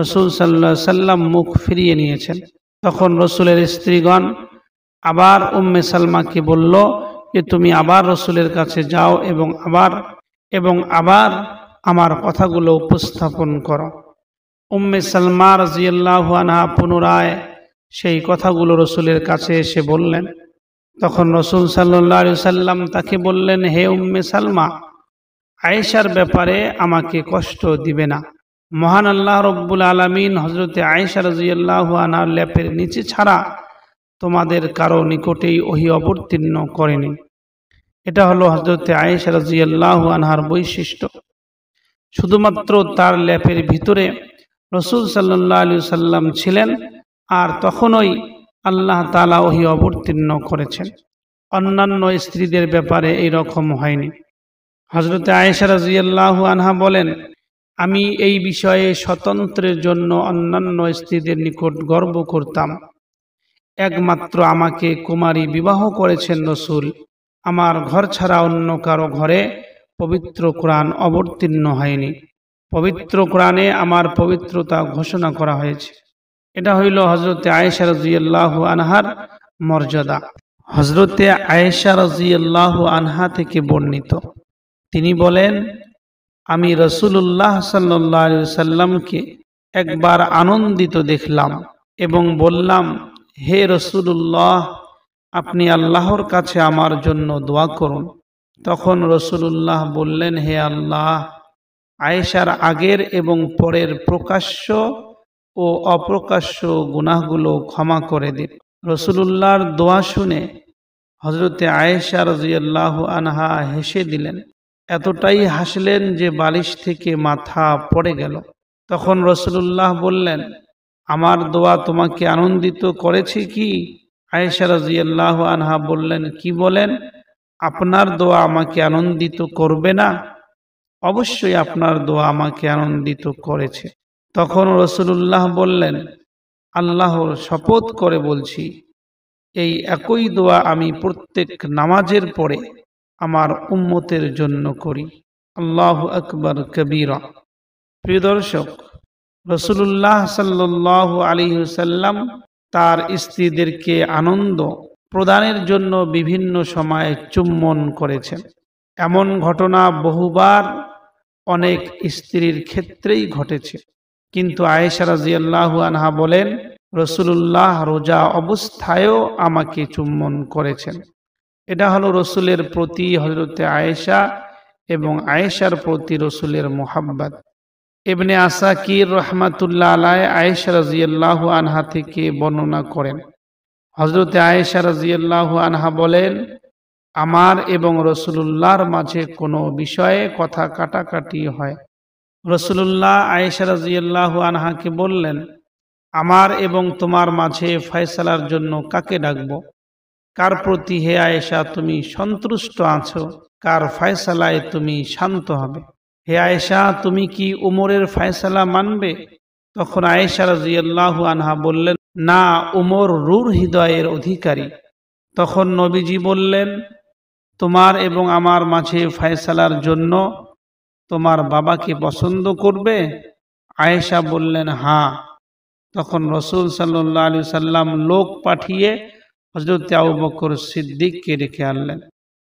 S1: রাসূল সাল্লাল্লাহু আলাইহি সাল্লাম মুখ ফিরিয়ে নিয়েছেন। তখন রাসূলের স্ত্রীগণ আবার উম্মে সালমাকে বলল যে তুমি আবার রাসূলের কাছে যাও এবং আবার আমার কথাগুলো উপস্থাপন করো। উম্মে সালমা রাদিয়াল্লাহু আনহা পুনরায় সেই কথাগুলো রাসূলের কাছে এসে বললেন। তখন রাসূল সাল্লাল্লাহু আলাইহি সাল্লাম তাকে বললেন, হে উম্মে সালমা, আয়েশার ব্যাপারে আমাকে কষ্ট দিবে না। মহান আল্লাহ রব্বুল আলামিন হযরতে আয়েশা রাদিয়াল্লাহু আনহার লেপের নিচে ছাড়া তোমাদের কারো নিকটেই ওহী অবতীর্ণ করেনি। এটা হলো হযরতে আয়েশা রাদিয়াল্লাহু আনহার বৈশিষ্ট্য। শুধুমাত্র তার লেপের ভিতরে রাসূল সাল্লাল্লাহু আলাইহি সাল্লাম ছিলেন, আর তখনই আল্লাহ তাআলা ওহী অবতীর্ণ করেছেন। অন্যান্য স্ত্রীদের ব্যাপারে এই রকম হয়নি। হযরতে আয়েশা রাদিয়াল্লাহু আনহা বলেন, আমি এই বিষয়ে স্বতন্ত্রের জন্য অন্যান্য স্ত্রীদের নিকট গর্ব করতাম। একমাত্র আমাকে কুমারী বিবাহ করেছেন রাসূল। আমার ঘর ছাড়া অন্য কারো ঘরে পবিত্র কোরআন অবতীর্ণ হয়নি। পবিত্র কোরআনে আমার পবিত্রতা ঘোষণা করা হয়েছে। এটা হইল হযরতে আয়েশা রাদিয়াল্লাহু আনহার মর্যাদা। হযরতে আয়েশা রাদিয়াল্লাহু আনহা থেকে বর্ণিত, তিনি বলেন, আমি রাসূলুল্লাহ সাল্লাল্লাহু আলাইহি ওয়াসাল্লামকে একবার আনন্দিত দেখলাম এবং বললাম, হে রাসূলুল্লাহ, আপনি আল্লাহর কাছে আমার জন্য দোয়া করুন। তখন রাসূলুল্লাহ বললেন, হে আল্লাহ, আয়েশার আগের এবং পরের প্রকাশ্য ও অপ্রকাশ্য গুনাহগুলো ক্ষমা করে দিন। রাসূলুল্লাহর দোয়া শুনে হযরতে আয়েশা রাদিয়াল্লাহু আনহা হেসে দিলেন। এতটাই হাসলেন যে বালিশ থেকে মাথা পড়ে গেল। তখন রাসূলুল্লাহ বললেন, আমার দোয়া তোমাকে আনন্দিত করেছে কি? আয়েশা রাদিয়াল্লাহু আনহা বললেন, কি বলেন? আপনার দোয়া আমাকে আনন্দিত করবে না? অবশ্যই আপনার দোয়া আমাকে আনন্দিত করেছে। তখন রাসূলুল্লাহ বললেন, আল্লাহর শপথ করে বলছি, এই একই দোয়া আমি প্রত্যেক নামাজের পরে আমার উম্মতের জন্য করি। আল্লাহু আকবার কবীরা। প্রিয় দর্শক, রাসূলুল্লাহ সাল্লাল্লাহু আলাইহি ওয়াসাল্লাম তার স্ত্রীদেরকে আনন্দ প্রদানের জন্য বিভিন্ন সময়ে চুম্বন করেছেন। এমন ঘটনা বহুবার অনেক স্ত্রীর ক্ষেত্রেই ঘটেছে। কিন্তু আয়েশা রাদিয়াল্লাহু আনহা বলেন, রাসূলুল্লাহ রোজা অবস্থায়ও আমাকে চুম্বন করেছেন। এটা হলো রাসূলের প্রতি হযরতে আয়েশা এবং আয়েশার প্রতি রাসূলের মুহাব্বত। ইবনে আসাকির রাহমাতুল্লাহ আলাইহি আয়েশা রাদিয়াল্লাহু আনহা থেকে বর্ণনা করেন, হযরতে আয়েশা রাদিয়াল্লাহু আনহা বলেন, আমার এবং রাসূলুল্লাহর মাঝে কোনো বিষয়ে কথা কাটাকাটি হয়। রাসূলুল্লাহ আয়েশা রাদিয়াল্লাহু আনহাকে বললেন, আমার এবং তোমার মাঝে ফয়সালার জন্য কাকে ডাকবো? কার প্রতি হে আয়েশা তুমি সন্তুষ্ট আছো? কার ফয়সালায় তুমি শান্ত হবে? হে আয়েশা, তুমি কি উমরের ফয়সালা মানবে? তখন আয়েশা রাদিয়াল্লাহু আনহা বললেন, না, উমর রূঢ় হৃদয়ের অধিকারী। তখন নবীজি বললেন, তোমার এবং আমার মাঝে ফয়সালার জন্য তোমার বাবাকে পছন্দ করবে? আয়েশা বললেন, হ্যাঁ। তখন রাসূল সাল্লাল্লাহু আলাইহি সাল্লাম লোক পাঠিয়ে হযরত আবু বকর সিদ্দিককে ডেকে আনলেন।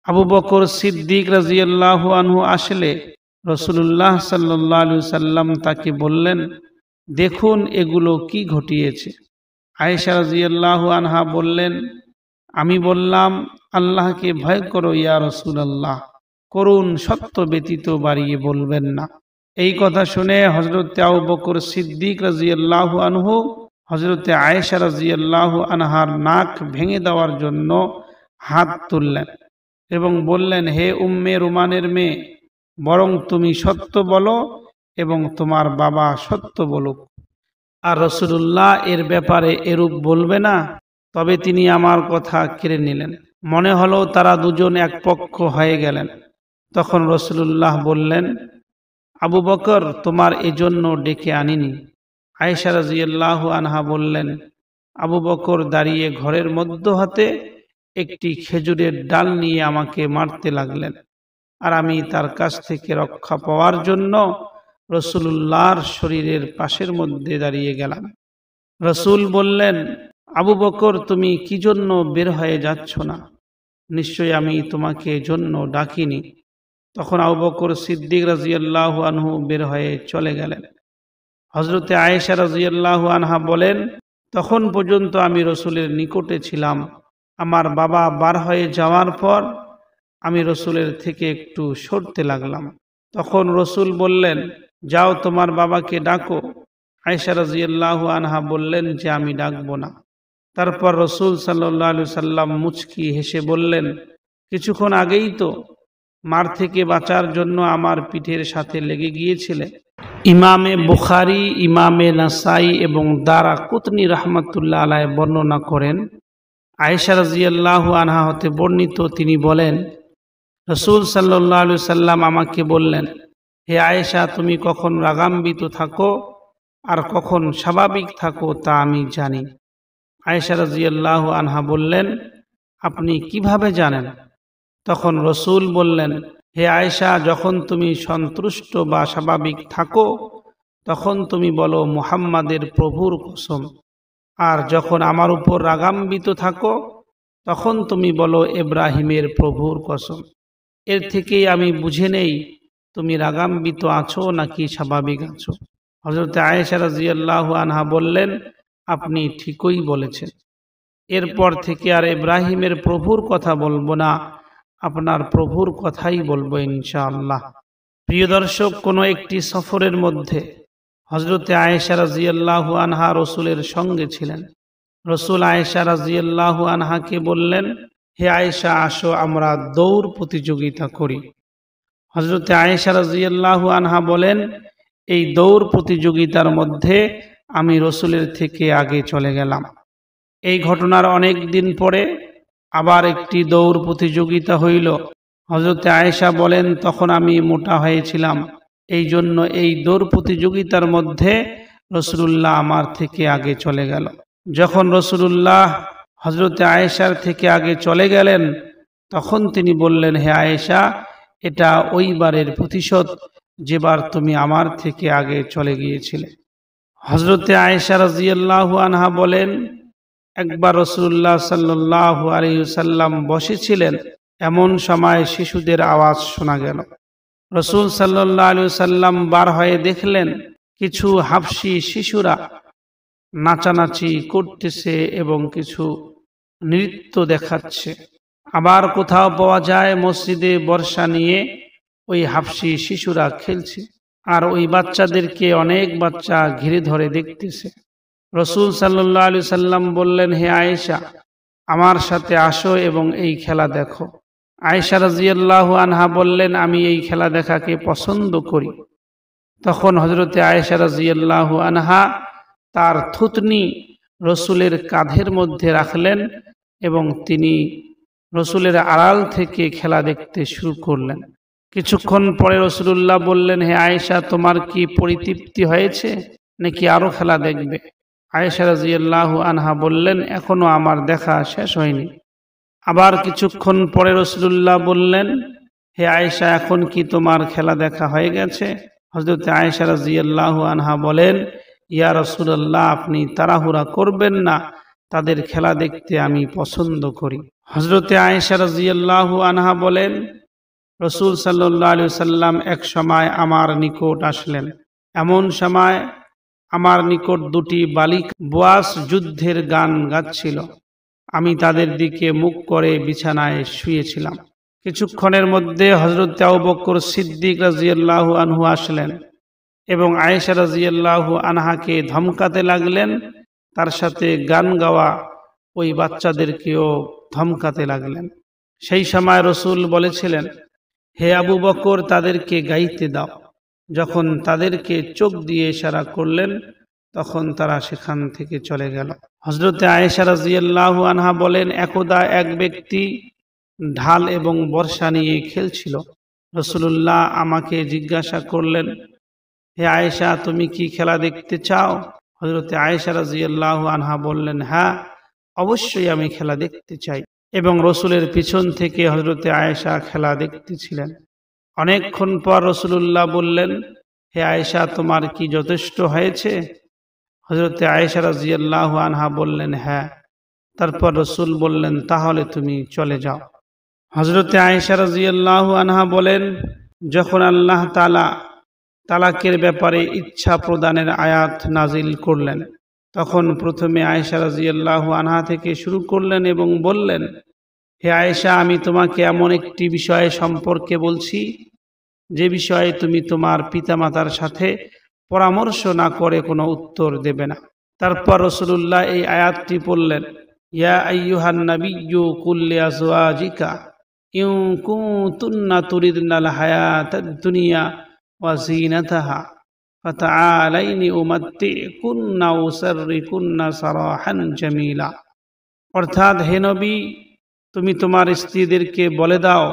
S1: আবু বকর সিদ্দিক রাদিয়াল্লাহু আনহু আসলে রাসূলুল্লাহ সাল্লাল্লাহু আলাইহি সাল্লাম তাকে বললেন, দেখুন এগুলো কি ঘটিয়েছে। আয়েশা রাদিয়াল্লাহু আনহা বললেন, আমি বললাম, আল্লাহকে ভয় করো ইয়া রাসূলুল্লাহ, করুন সত্য ব্যতীত বাড়িয়ে বলবেন না। এই কথা শুনে হযরত আবু বকর সিদ্দিক রাদিয়াল্লাহু আনহু হযরতে আয়েশা রাদিয়াল্লাহু আনহার নাক ভেঙে দেওয়ার জন্য হাত তুললেন এবং বললেন, হে উম্মে রুমানের মেয়ে, বরং তুমি সত্য বলো এবং তোমার বাবা সত্য বলুক। আর রাসূলুল্লাহ এর ব্যাপারে এরূপ বলবে না? তবে তিনি আমার কথা কেড়ে নিলেন। মনে হলো তারা দুজন এক পক্ষ হয়ে গেলেন। তখন রাসূলুল্লাহ বললেন, আবু বকর, তোমার এজন্য ডেকে আনিনি। আয়েশা রাদিয়াল্লাহু আনহা বললেন, আবু বকর দাঁড়িয়ে ঘরের মধ্য হতে একটি খেজুরের ডাল নিয়ে আমাকে মারতে লাগলেন, আর আমি তার কাছ থেকে রক্ষা পাওয়ার জন্য রাসূলুল্লাহর শরীরের পাশের মধ্যে দাঁড়িয়ে গেলাম। রাসূল বললেন, আবু বকর, তুমি কি জন্য বের হয়ে যাচ্ছ না? নিশ্চয়ই আমি তোমাকে জন্য ডাকিনি। তখন আবু বকর সিদ্দিক রাদিয়াল্লাহু আনহু বের হয়ে চলে গেলেন। হযরতে আয়েশা রাদিয়াল্লাহু আনহা বলেন, তখন পর্যন্ত আমি রাসূলের নিকটে ছিলাম আমার বাবা বার হয়ে যাওয়ার পর আমি রসুলের থেকে একটু সরতে লাগলাম। তখন রসুল বললেন, যাও তোমার বাবাকে ডাকো। আয়েশা রাদিয়াল্লাহু আনহা বললেন যে আমি ডাকবো না। তারপর রসুল সাল্লাল্লাহু আলাইহি সাল্লাম মুচকি হেসে বললেন, কিছুক্ষণ আগেই তো মার থেকে বাঁচার জন্য আমার পিঠের সাথে লেগে গিয়েছিলে। ইমামে বুখারী, ইমামে নাসাই এবং দারাকুতনি রাহমাতুল্লাহ আলাইহি বর্ণনা করেন, আয়েশা রাদিয়াল্লাহু আনহা হতে বর্ণিত, তিনি বলেন, রসুল সাল্লাল্লাহু আলাইহি সাল্লাম আমাকে বললেন, হে আয়েশা, তুমি কখন রাগান্বিত থাকো আর কখন স্বাভাবিক থাকো তা আমি জানি। আয়েশা রাদিয়াল্লাহু আনহা বললেন, আপনি কিভাবে জানেন? তখন রসুল বললেন, হে আয়েশা, যখন তুমি সন্তুষ্ট বা স্বাভাবিক থাকো তখন তুমি বলো মুহাম্মাদের প্রভুর কসম, আর যখন আমার উপর রাগান্বিত থাকো তখন তুমি বলো ইব্রাহিমের প্রভুর কসম। এর থেকেই আমি বুঝে নেই তুমি রাগান্বিত আছো নাকি স্বাভাবিক আছো। হযরত আয়েশা রাদিয়াল্লাহু আনহা বললেন, আপনি ঠিকই বলেছেন। এরপর থেকে আর ইব্রাহিমের প্রভুর কথা বলবো না, আপনার প্রভুর কথাই বলবো ইনশাআল্লাহ। প্রিয় দর্শক, কোনো একটি সফরের মধ্যে হযরত আয়েশা রাদিয়াল্লাহু আনহা রসুলের সঙ্গে ছিলেন। রসুল আয়েশা রাদিয়াল্লাহু আনহাকে বললেন, হে আয়েশা, আসো আমরা দৌড় প্রতিযোগিতা করি। হযরত আয়েশা রাদিয়াল্লাহু আনহা বলেন, এই দৌড় প্রতিযোগিতার মধ্যে আমি রসুলের থেকে আগে চলে গেলাম। এই ঘটনার অনেক দিন পরে আবার একটি দৌড় প্রতিযোগিতা হইল। হযরত আয়েশা বলেন, তখন আমি মোটা হয়েছিলাম, এই জন্য এই দৌড় প্রতিযোগিতার মধ্যে রাসূলুল্লাহ আমার থেকে আগে চলে গেল। যখন রাসূলুল্লাহ হযরত আয়েশার থেকে আগে চলে গেলেন তখন তিনি বললেন, হে আয়েশা, এটা ওই বারের প্রতিশোধ যেবার তুমি আমার থেকে আগে চলে গিয়েছিলে। হযরত আয়েশা রাদিয়াল্লাহু আনহা বলেন, একবার রাসূলুল্লাহ সাল্লাল্লাহু আলাইহি ওয়াসাল্লাম বসেছিলেন, এমন সময় শিশুদের আওয়াজ শোনা গেল। রাসূল সাল্লাল্লাহু আলাইহি ওয়াসাল্লাম বার হয়ে দেখলেন কিছু হাবশী শিশুরা নাচানাচি করতেছে এবং কিছু নৃত্য দেখাচ্ছে। আবার কোথাও পাওয়া যায় মসজিদে বর্ষা নিয়ে ওই হাবশী শিশুরা খেলছে, আর ওই বাচ্চাদেরকে অনেক বাচ্চা ঘিরে ধরে দেখতেছে। রসুল সাল্লাল্লাহু আলাইহি সাল্লাম বললেন, হে আয়েশা, আমার সাথে আসো এবং এই খেলা দেখো। আয়েশা রাদিয়াল্লাহু আনহা বললেন, আমি এই খেলা দেখাকে পছন্দ করি। তখন হযরতে আয়েশা রাদিয়াল্লাহু আনহা তার থুতনি রসুলের কাঁধের মধ্যে রাখলেন এবং তিনি রসুলের আড়াল থেকে খেলা দেখতে শুরু করলেন। কিছুক্ষণ পরে রাসূলুল্লাহ বললেন, হে আয়েশা, তোমার কি পরিতৃপ্তি হয়েছে নাকি আরো খেলা দেখবে? আয়েশা রাদিয়াল্লাহু আনহা বললেন, এখনো আমার দেখা শেষ হয়নি। আবার কিছুক্ষণ পরে রাসূলুল্লাহ বললেন, হে আয়েশা, এখন কি তোমার খেলা দেখা হয়ে গেছে? হযরত আয়েশা রাদিয়াল্লাহু আনহা বলেন, ইয়া রাসূলুল্লাহ, আপনি তাড়াহুড়া করবেন না, তাদের খেলা দেখতে আমি পছন্দ করি। হযরত আয়েশা রাদিয়াল্লাহু আনহা বলেন, রাসূল সাল্লাল্লাহু আলাইহি ওয়াসাল্লাম এক সময় আমার নিকট আসলেন। এমন সময় আমার নিকট দুটি বালিকা বুয়াস যুদ্ধের গান গাচ্ছিল। আমি তাদের দিকে মুখ করে বিছানায় শুয়েছিলাম। কিছুক্ষণের মধ্যে হযরত আবু বকর সিদ্দিক রাদিয়াল্লাহু আনহু আসলেন এবং আয়েশা রাদিয়াল্লাহু আনহাকে ধমকাতে লাগলেন। তার সাথে গান গাওয়া ওই বাচ্চাদেরকেও ধমকাতে লাগলেন। সেই সময় রসুল বলেছিলেন, হে আবু বকর, তাদেরকে গাইতে দাও। যখন তাদেরকে চোখ দিয়ে ইশারা করলেন তখন তারা সেখান থেকে চলে গেল। হযরতে আয়েশা রাদিয়াল্লাহু আনহা বলেন, একদা এক ব্যক্তি ঢাল এবং বর্ষা নিয়ে খেলছিল। রাসূলুল্লাহ আমাকে জিজ্ঞাসা করলেন, হে আয়েশা, তুমি কি খেলা দেখতে চাও? হযরতে আয়েশা রাদিয়াল্লাহু আনহা বললেন, হ্যাঁ, অবশ্যই আমি খেলা দেখতে চাই। এবং রসুলের পিছন থেকে হযরতে আয়েশা খেলা দেখতেছিলেন। অনেকক্ষণ পর রাসূলুল্লাহ বললেন, হে আয়েশা, তোমার কি যথেষ্ট হয়েছে? হযরতে আয়েশা রাদিয়াল্লাহু আনহা বললেন, হ্যাঁ। তারপর রসুল বললেন, তাহলে তুমি চলে যাও। হযরতে আয়েশা রাদিয়াল্লাহু আনহা বলেন, যখন আল্লাহ তাআলা তালাকের ব্যাপারে ইচ্ছা প্রদানের আয়াত নাজিল করলেন তখন প্রথমে আয়েশা রাদিয়াল্লাহু আনহা থেকে শুরু করলেন এবং বললেন, হে আয়েশা, আমি তোমাকে এমন একটি বিষয় সম্পর্কে বলছি যে বিষয়ে তুমি তোমার পিতামাতার সাথে পরামর্শ না করে কোনো উত্তর দেবে না। তারপর রাসূলুল্লাহ এই আয়াতটি পড়লেন, ইয়া আইয়ুহান নাবিয়্যু কুল লিআজওয়াজিকা ইন কুনতুন্না তুরিদনাল হায়াতাদ দুনিয়া ওয়া যিনাতাহা ফাতাআলাইনি উমাত্তিকুন্না ওয়াসাররিকুন্না সারাহান জামিলা। অর্থাৎ, হে নবী, তুমি তোমার স্ত্রীদেরকে বলে দাও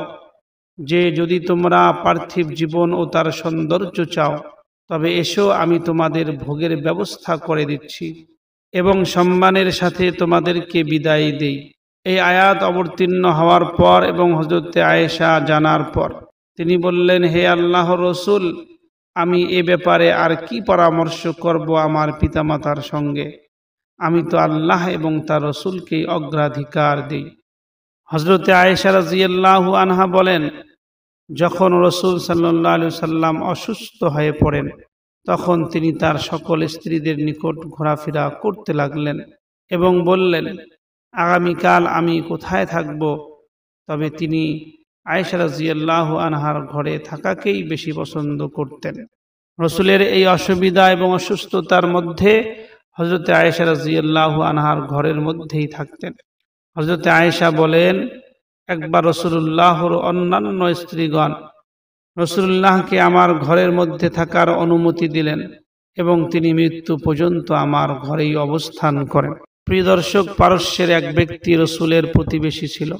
S1: যে যদি তোমরা পার্থিব জীবন ও তার সৌন্দর্য চাও তবে এসো, আমি তোমাদের ভোগের ব্যবস্থা করে দিচ্ছি এবং সম্মানের সাথে তোমাদেরকে বিদায় দেই। এই আয়াত অবতীর্ণ হওয়ার পর এবং হযরতে আয়েশা জানার পর তিনি বললেন, হে আল্লাহর রাসূল, আমি এ ব্যাপারে আর কি পরামর্শ করব আমার পিতামাতার সঙ্গে? আমি তো আল্লাহ এবং তার রাসূলকেই অগ্রাধিকার দিই। হযরতে আয়েশা রাদিয়াল্লাহু আনহা বলেন, যখন রাসূল সাল্লাল্লাহু আলাইহি সাল্লাম অসুস্থ হয়ে পড়েন তখন তিনি তার সকল স্ত্রীদের নিকট ঘোরাফেরা করতে লাগলেন এবং বললেন, আগামীকাল আমি কোথায় থাকব? তবে তিনি আয়েশা রাদিয়াল্লাহু আনহার ঘরে থাকাকেই বেশি পছন্দ করতেন। রাসূলের এই অসুবিধা এবং অসুস্থতার মধ্যে হযরতে আয়েশা রাদিয়াল্লাহু আনহার ঘরের মধ্যেই থাকতেন। হযরতে আয়েশা বলেন, একবার রাসূলুল্লাহর অন্যান্য স্ত্রীগণ রাসূলুল্লাহকে আমার ঘরের মধ্যে থাকার অনুমতি দিলেন এবং তিনি মৃত্যু পর্যন্ত আমার ঘরেই অবস্থান করেন। প্রিয় দর্শক, পারস্যের এক ব্যক্তি রাসূলের প্রতিবেশী ছিল।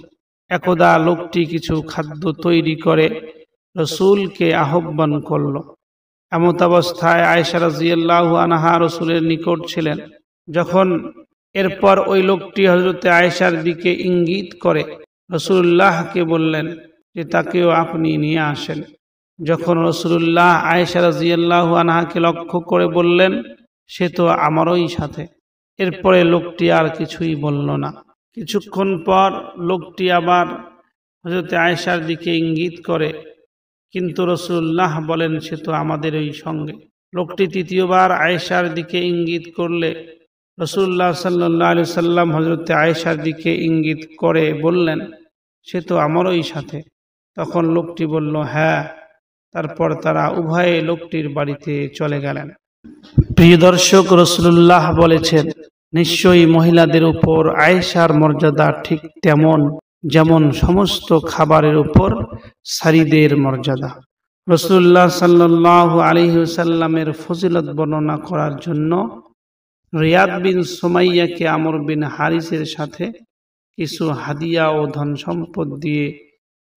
S1: একদা লোকটি কিছু খাদ্য তৈরি করে রাসূলকে আহ্বান করল। এমতাবস্থায় আয়েশা রাদিয়াল্লাহু আনহা রাসূলের নিকট ছিলেন। যখন এরপর ওই লোকটি হযরতে আয়েশার দিকে ইঙ্গিত করে রাসূলুল্লাহকে বললেন যে তাকেও আপনি নিয়ে আসেন। যখন রাসূলুল্লাহ আয়েশা রাদিয়াল্লাহু আনহাকে লক্ষ্য করে বললেন, সে তো আমারই সাথে। এরপরে লোকটি আর কিছুই বলল না। কিছুক্ষণ পর লোকটি আবার হযরতে আয়েশার দিকে ইঙ্গিত করে, কিন্তু রাসূলুল্লাহ বলেন, সে তো আমাদেরই সঙ্গে। লোকটি তৃতীয়বার আয়েশার দিকে ইঙ্গিত করলে রাসূলুল্লাহ সাল্লাল্লাহু আলাইহি সাল্লাম হযরতে আয়েশার দিকে ইঙ্গিত করে বললেন, সে তো আমারই সাথে। তখন লোকটি বলল, হ্যাঁ। তারপর তারা উভয়ে লোকটির বাড়িতে চলে গেলেন। প্রিয় দর্শক, রাসূলুল্লাহ বলেছেন, নিশ্চয়ই মহিলাদের উপর আয়েশার মর্যাদা ঠিক তেমন যেমন সমস্ত খাবারের উপর সারিদের মর্যাদা। রাসূলুল্লাহ সাল্লাল্লাহু আলাইহি ওয়াসাল্লামের ফজিলত বর্ণনা করার জন্য রিয়াদ বিন সুমাইয়াকে আমর বিন হারিসের সাথে কিছু হাদিয়া ও ধন সম্পদ দিয়ে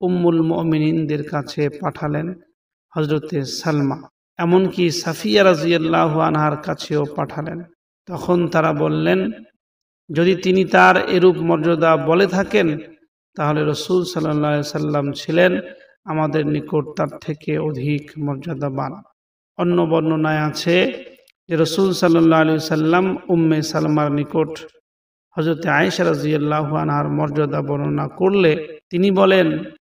S1: উম্মুল মুমিনিনদের কাছে পাঠালেন হযরতে সালমা। এমনকি সাফিয়া রাদিয়াল্লাহু আনহার কাছেও পাঠালেন। তখন তারা বললেন, যদি তিনি তার এরূপ মর্যাদা বলে থাকেন তাহলে রাসূল সাল্লাল্লাহু আলাইহি সাল্লাম ছিলেন আমাদের নিকট তার থেকে অধিক মর্যাদাবান। অন্য বর্ণনায় আছে যে রাসূল সাল্লাল্লাহু আলাইহি সাল্লাম উম্মে সালমার নিকট হযরতে আয়েশা রাদিয়াল্লাহু আনহার মর্যাদা বর্ণনা করলে তিনি বলেন,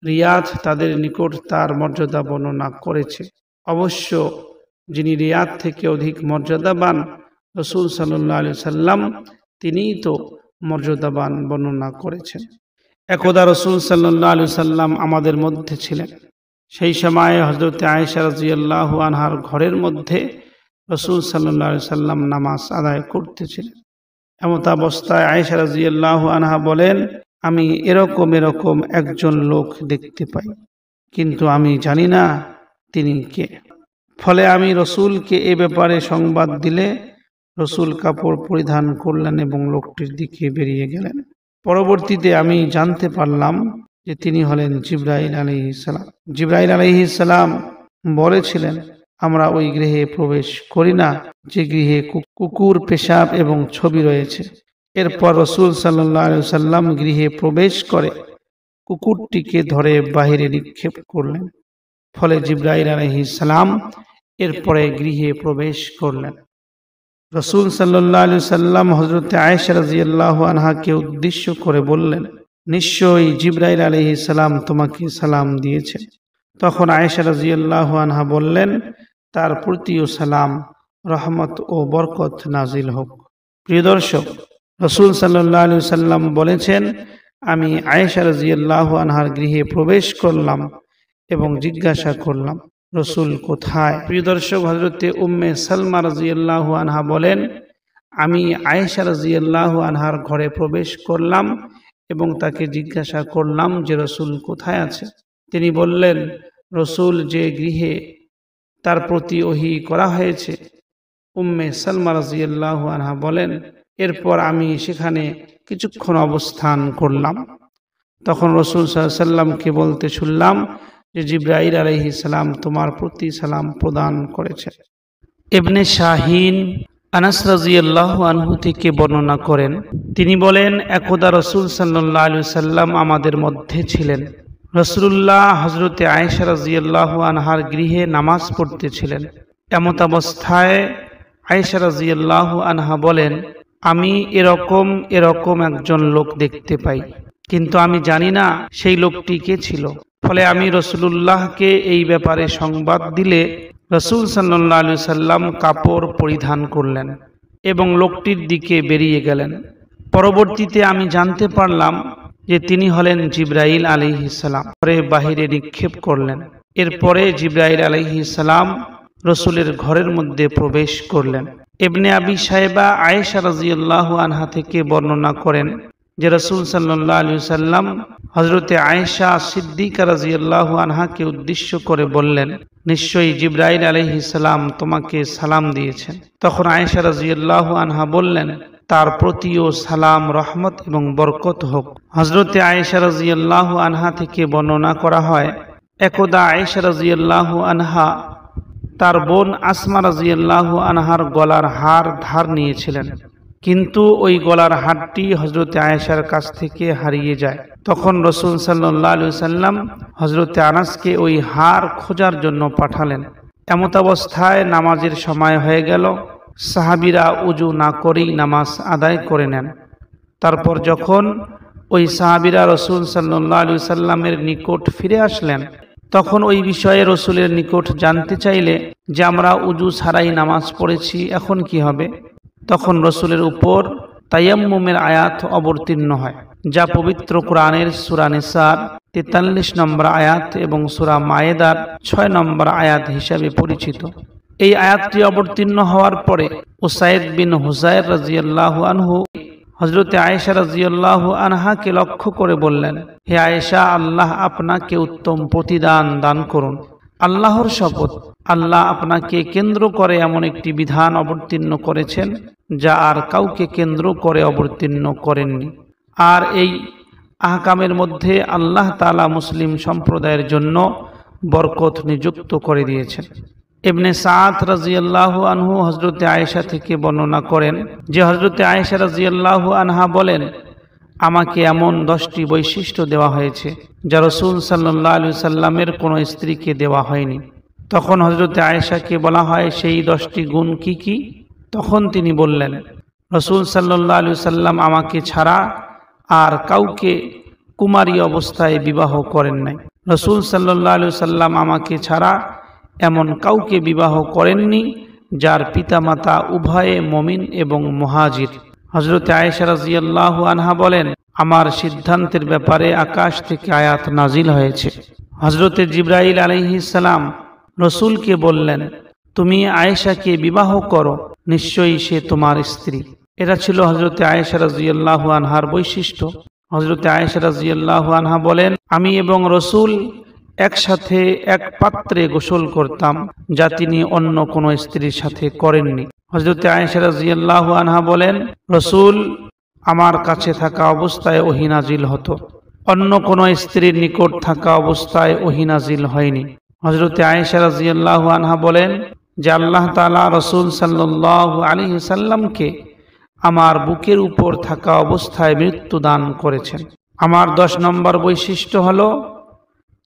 S1: রিয়াদ তাদের নিকট তার মর্যাদা বর্ণনা করেছে। অবশ্য যিনি রিয়াদ থেকে অধিক মর্যাদাবান রাসূল সাল্লাল্লাহু আলাইহি সাল্লাম, তিনিই তো মর্যাদাবান বর্ণনা করেছেন। একদা রাসূল সাল্লাল্লাহু আলাইহি সাল্লাম আমাদের মধ্যে ছিলেন। সেই সময়ে হযরতে আয়েশা রাদিয়াল্লাহু আনহার ঘরের মধ্যে রাসূল সাল্লাল্লাহু আলাইহি সাল্লাম নামাজ আদায় করতেছিলেন। এমত অবস্থায় আয়েশা রাদিয়াল্লাহু আনহা বলেন, আমি এরকম একজন লোক দেখতে পাই, কিন্তু আমি জানি না তিনি কে। ফলে আমি রাসূলকে এ ব্যাপারে সংবাদ দিলে রাসূল কাপড় পরিধান করলেন এবং লোকটির দিকে বেরিয়ে গেলেন। পরবর্তীতে আমি জানতে পারলাম যে তিনি হলেন জিবরাইল আলাইহিস সালাম। জিবরাইল আলাইহিস সালাম বলেছিলেন, আমরা ওই গৃহে প্রবেশ করি না যে গৃহে কুকুর, পেশাব এবং ছবি রয়েছে। এরপর রাসূল সাল্লাল্লাহু আলাইহি সাল্লাম গৃহে প্রবেশ করে কুকুরটিকে ধরে বাহিরে নিক্ষেপ করলেন। ফলে জিবরাইল আলাইহিস সালাম এরপরে গৃহে প্রবেশ করলেন। রাসূল সাল্লাল্লাহু আলাইহি সাল্লাম হযরতে আয়েশা রাদিয়াল্লাহু আনহাকে উদ্দেশ্য করে বললেন, নিশ্চয়ই জিবরাইল আলাইহিস সালাম তোমাকে সালাম দিয়েছেন। তখন আয়েশা রাদিয়াল্লাহু আনহা বললেন, তার প্রতিও সালাম, রহমত ও বরকত নাজিল হোক। প্রিয় দর্শক, রাসূল সাল্লাল্লাহু আলাইহি ওয়াসাল্লাম বলেছেন, আমি আয়েশা রাদিয়াল্লাহু আনহার গৃহে প্রবেশ করলাম এবং জিজ্ঞাসা করলাম, রাসূল কোথায়? প্রিয় দর্শক, হযরতে উম্মে সালমা রাদিয়াল্লাহু আনহা বলেন, আমি আয়েশা রাদিয়াল্লাহু আনহার ঘরে প্রবেশ করলাম এবং তাকে জিজ্ঞাসা করলাম যে রাসূল কোথায় আছে। তিনি বললেন, রাসূল যে গৃহে তার প্রতি ওহী করা হয়েছে। উম্মে সালমা রাদিয়াল্লাহু আনহা বলেন, এরপর আমি সেখানে কিছুক্ষণ অবস্থান করলাম। তখন রাসূল সাল্লাল্লাহু আলাইহি ওয়াসাল্লামকে বলতে শুনলাম যে জিবরাইল আলাইহিস সালাম তোমার প্রতি সালাম প্রদান করেছেন। ইবনে শাহিন আনাস রাদিয়াল্লাহু আনহু থেকে বর্ণনা করেন, তিনি বলেন, একদা রাসূল সাল্লাল্লাহু আলাইহি ওয়াসাল্লাম আমাদের মধ্যে ছিলেন। রাসূলুল্লাহ হযরতে আয়েশা রাদিয়াল্লাহু আনহার গৃহে নামাজ পড়তেছিলেন। এমত অবস্থায় আয়েশা রাদিয়াল্লাহু আনহা বলেন, আমি এরকম একজন লোক দেখতে পাই, কিন্তু আমি জানি না সেই লোকটি কে ছিল। ফলে আমি রাসূলুল্লাহকে এই ব্যাপারে সংবাদ দিলে রাসূল সাল্লাল্লাহু আলাইহি ওয়াসাল্লাম কাপড় পরিধান করলেন এবং লোকটির দিকে বেরিয়ে গেলেন। পরবর্তীতে আমি জানতে পারলাম যে তিনি হলেন জিবরাইল আলাইহিস সালাম। পরে বাহিরে নিক্ষেপ করলেন। এরপরে জিবরাইল আলাইহিস সালাম রাসূলের ঘরের মধ্যে প্রবেশ করলেন। ইবনে আবি শায়বা আয়েশা রাদিয়াল্লাহু আনহা থেকে বর্ণনা করেন যে রাসূল সাল্লাল্লাহু আলাইহি ওয়াসাল্লাম হযরতে আয়েশা সিদ্দিকা রাদিয়াল্লাহু আনহাকে উদ্দেশ্য করে বললেন, নিশ্চয়ই জিবরাইল আলাইহিস সালাম তোমাকে সালাম দিয়েছেন। তখন আয়েশা রাদিয়াল্লাহু আনহা বললেন, তার প্রতিও সালাম, রহমত এবং বরকত হোক। হযরতে আয়েশা রাদিয়াল্লাহু আনহা থেকে বর্ণনা করা হয়, একদা আয়েশা রাদিয়াল্লাহু আনহা তার বোন আসমা রাদিয়াল্লাহু আনহার গলার হার ধার নিয়েছিলেন, কিন্তু ওই গলার হারটি হযরতে আয়েশার কাছ থেকে হারিয়ে যায়। তখন রাসূল সাল্লাল্লাহু আলাইহি ওয়াসাল্লাম হযরতে আনাসকে ওই হার খোঁজার জন্য পাঠালেন। এমত অবস্থায় নামাজের সময় হয়ে গেল। সাহাবীরা ওযু না করেই নামাজ আদায় করে নেন। তারপর যখন ওই সাহাবীরা রাসূল সাল্লাল্লাহু আলাইহি ওয়াসাল্লামের নিকট ফিরে আসলেন, তখন ওই বিষয়ে রাসূলের নিকট জানতে চাইলে যে আমরা ওযু ছাড়াই নামাজ পড়েছি, এখন কি হবে? তখন রাসূলের উপর তায়াম্মুমের আয়াত অবতীর্ণ হয়, যা পবিত্র কোরআনের সূরা নিসার 43 নম্বর আয়াত এবং সূরা মায়েদার 6 নম্বর আয়াত হিসাবে পরিচিত। এই আয়াতটি অবতীর্ণ হওয়ার পরে উসাইদ বিন হুযাইর রাদিয়াল্লাহু আনহু হযরতে আয়েশা রাদিয়াল্লাহু আনহাকে লক্ষ্য করে বললেন, হে আয়েশা, আল্লাহ আপনাকে উত্তম প্রতিদান দান করুন। আল্লাহর শপথ, আল্লাহ আপনাকে কেন্দ্র করে এমন একটি বিধান অবতীর্ণ করেছেন যা আর কাউকে কেন্দ্র করে অবতীর্ণ করেননি। আর এই আহকামের মধ্যে আল্লাহ তাআলা মুসলিম সম্প্রদায়ের জন্য বরকত নিযুক্ত করে দিয়েছেন। ইবনে সাআদ রাদিয়াল্লাহু আনহু হযরতে আয়েশা থেকে বর্ণনা করেন যে হযরতে আয়েশা রাদিয়াল্লাহু আনহা বলেন, আমাকে এমন 10টি বৈশিষ্ট্য দেওয়া হয়েছে যা রাসূল সাল্লাল্লাহু আলাইহি ওয়াসাল্লামের কোনো স্ত্রীকে দেওয়া হয়নি। তখন হযরতে আয়েশাকে বলা হয়, সেই 10টি গুণ কি কি? তখন তিনি বললেন, রাসূল সাল্লাল্লাহু আলাইহি ওয়াসাল্লাম আমাকে ছাড়া আর কাউকে কুমারী অবস্থায় বিবাহ করেন নাই। রাসূল সাল্লাল্লাহু আলাইহি ওয়াসাল্লাম আমাকে ছাড়া এমন কাউকে বিবাহ করেননি যার পিতামাতা উভয়ে মুমিন এবং মুহাজির। হযরতে আয়েশা রাদিয়াল্লাহু আনহা বলেন, আমার সিদ্ধান্তের ব্যাপারে আকাশ থেকে আয়াত নাজিল হয়েছে। হযরতে জিবরাইল আলাইহিস সালাম রাসূলকে বললেন, তুমি আয়েশাকে বিবাহ করো, নিশ্চয়ই সে তোমার স্ত্রী। এটা ছিল হযরতে আয়েশা রাদিয়াল্লাহু আনহার বৈশিষ্ট্য। হযরতে আয়েশা রাদিয়াল্লাহু আনহা বলেন, আমি এবং রাসূল একসাথে এক পাত্রে গোসল করতাম, যা তিনি অন্য কোনো স্ত্রীর সাথে করেননি। হযরতে আয়েশা রাদিয়াল্লাহু আনহা বলেন, রাসূল আমার কাছে থাকা অবস্থায় ওহী নাজিল হতো, অন্য কোনো স্ত্রীর নিকট থাকা অবস্থায় ওহী নাজিল হয়নি। হযরতে আয়েশা রাদিয়াল্লাহু আনহা বলেন যে আল্লাহ তাআলা রাসূল সাল্লাল্লাহু আলাইহি ওয়াসাল্লামকে আমার বুকের উপর থাকা অবস্থায় মৃত্যু দান করেছেন। আমার 10 নম্বর বৈশিষ্ট্য হলো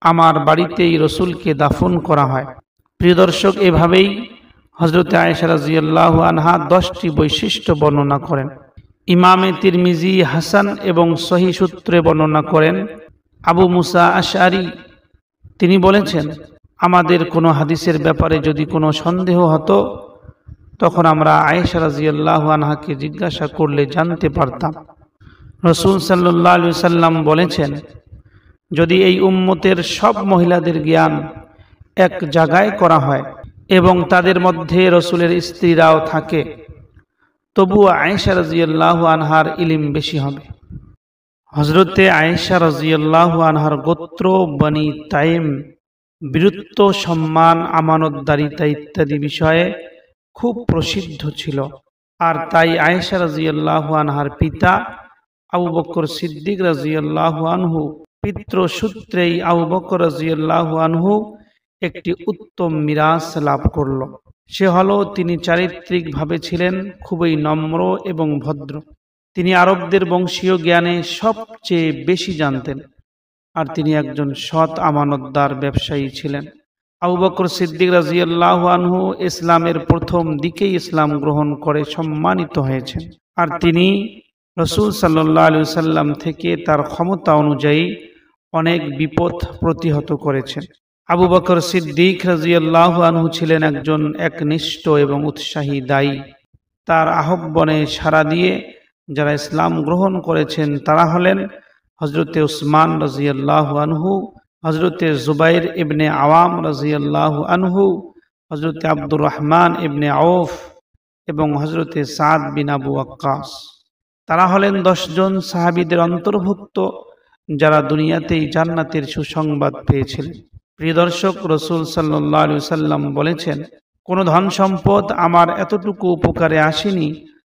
S1: আমার বাড়িতেই রাসূলকে দাফন করা হয়। প্রিয় দর্শক, এভাবেই হযরতে আয়েশা রাদিয়াল্লাহু আনহা 10টি বৈশিষ্ট্য বর্ণনা করেন। ইমামে তিরমিজি হাসান এবং সহিহ সূত্রে বর্ণনা করেন, আবু মুসা আশআরী তিনি বলেছেন, আমাদের কোনো হাদিসের ব্যাপারে যদি কোনো সন্দেহ হতো তখন আমরা আয়েশা রাদিয়াল্লাহু আনহাকে জিজ্ঞাসা করলে জানতে পারতাম। রাসূল সাল্লাল্লাহু আলাইহি সাল্লাম বলেছেন, যদি এই উম্মতের সব মহিলাদের জ্ঞান এক জায়গায় করা হয় এবং তাদের মধ্যে রাসূলের স্ত্রীরাও থাকে, তবুও আয়েশা রাদিয়াল্লাহু আনহার ইলম বেশি হবে। হযরতে আয়েশা রাদিয়াল্লাহু আনহার গোত্র বনি তাইম বীরত্ব, সম্মান, আমানতদারিতা ইত্যাদি বিষয়ে খুব প্রসিদ্ধ ছিল। আর তাই আয়েশা রাদিয়াল্লাহু আনহার পিতা আবু বকর সিদ্দিক রাদিয়াল্লাহু আনহু পিতৃসূত্রেই আবু বকর রাদিয়াল্লাহু আনহু একটি উত্তম মিরাস লাভ করল। সে হলো, তিনি চারিত্রিকভাবে ছিলেন খুবই নম্র এবং ভদ্র। তিনি আরবদের বংশীয় জ্ঞানে সবচেয়ে বেশি জানতেন, আর তিনি একজন সৎ আমানতদার ব্যবসায়ী ছিলেন। আবু বকর সিদ্দিক রাদিয়াল্লাহু আনহু ইসলামের প্রথম দিকেই ইসলাম গ্রহণ করে সম্মানিত হয়েছেন, আর তিনি রাসূল সাল্লাল্লাহু আলাইহি সাল্লাম থেকে তার ক্ষমতা অনুযায়ী অনেক বিপদ প্রতিহত করেছেন। আবু বকর সিদ্দিক রাদিয়াল্লাহু আনহু ছিলেন একজন একনিষ্ঠ এবং উৎসাহী দায়ী। তার আহ্বানে সাড়া দিয়ে যারা ইসলাম গ্রহণ করেছেন তারা হলেন হযরতে উসমান রাদিয়াল্লাহু আনহু, হযরতে জুবাইর ইবনে আওয়াম রাদিয়াল্লাহু আনহু, হযরতে আব্দুর রহমান ইবনে আউফ এবং হযরতে সাদ বিন আবু ওয়াক্কাস। তারা হলেন 10 জন সাহাবীদের অন্তর্ভুক্ত যারা দুনিয়াতেই জান্নাতের সুসংবাদ পেয়েছিলেন। প্রিয় দর্শক, রাসূল সাল্লাল্লাহু আলাইহি সাল্লাম বলেছেন, কোন ধন সম্পদ আমার এতটুকু উপকারে আসেনি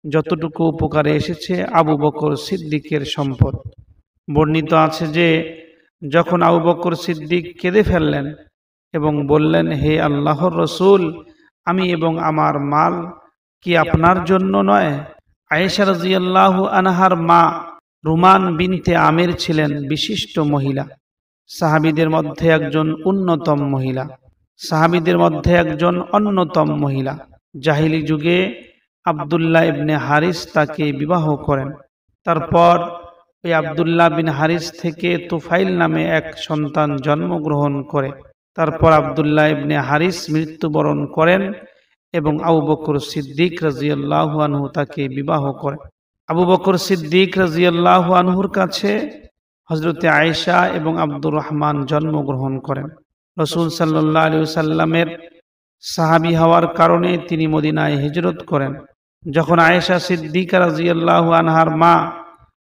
S1: যতটুকু উপকারে এসেছে আবু বকর সিদ্দিকের সম্পদ। বর্ণিত আছে যে যখন আবু বকর সিদ্দিক কেঁদে ফেললেন এবং বললেন, হে আল্লাহর রাসূল, আমি এবং আমার মাল কি আপনার জন্য নয়? আয়েশা রাদিয়াল্লাহু আনহার মা রুমান বিনতে আমির ছিলেন বিশিষ্ট মহিলা, সাহাবীদের মধ্যে একজন অন্যতম মহিলা। জাহিলি যুগে আব্দুল্লাহ ইবনে হারিস তাকে বিবাহ করেন। তারপর ওই আব্দুল্লাহ বিন হারিস থেকে তুফাইল নামে এক সন্তান জন্মগ্রহণ করে। তারপর আব্দুল্লাহ ইবনে হারিস মৃত্যুবরণ করেন এবং আবু বকর সিদ্দিক রাদিয়াল্লাহু আনহু তাকে বিবাহ করেন। আবু বকর সিদ্দিক রাদিয়াল্লাহু আনহুর কাছে হযরতে আয়েশা এবং আব্দুর রহমান জন্মগ্রহণ করেন। রাসূল সাল্লাল্লাহু আলাইহি সাল্লামের সাহাবী হওয়ার কারণে তিনি মদিনায় হিজরত করেন। যখন আয়েশা সিদ্দিকা রাদিয়াল্লাহু আনহার মা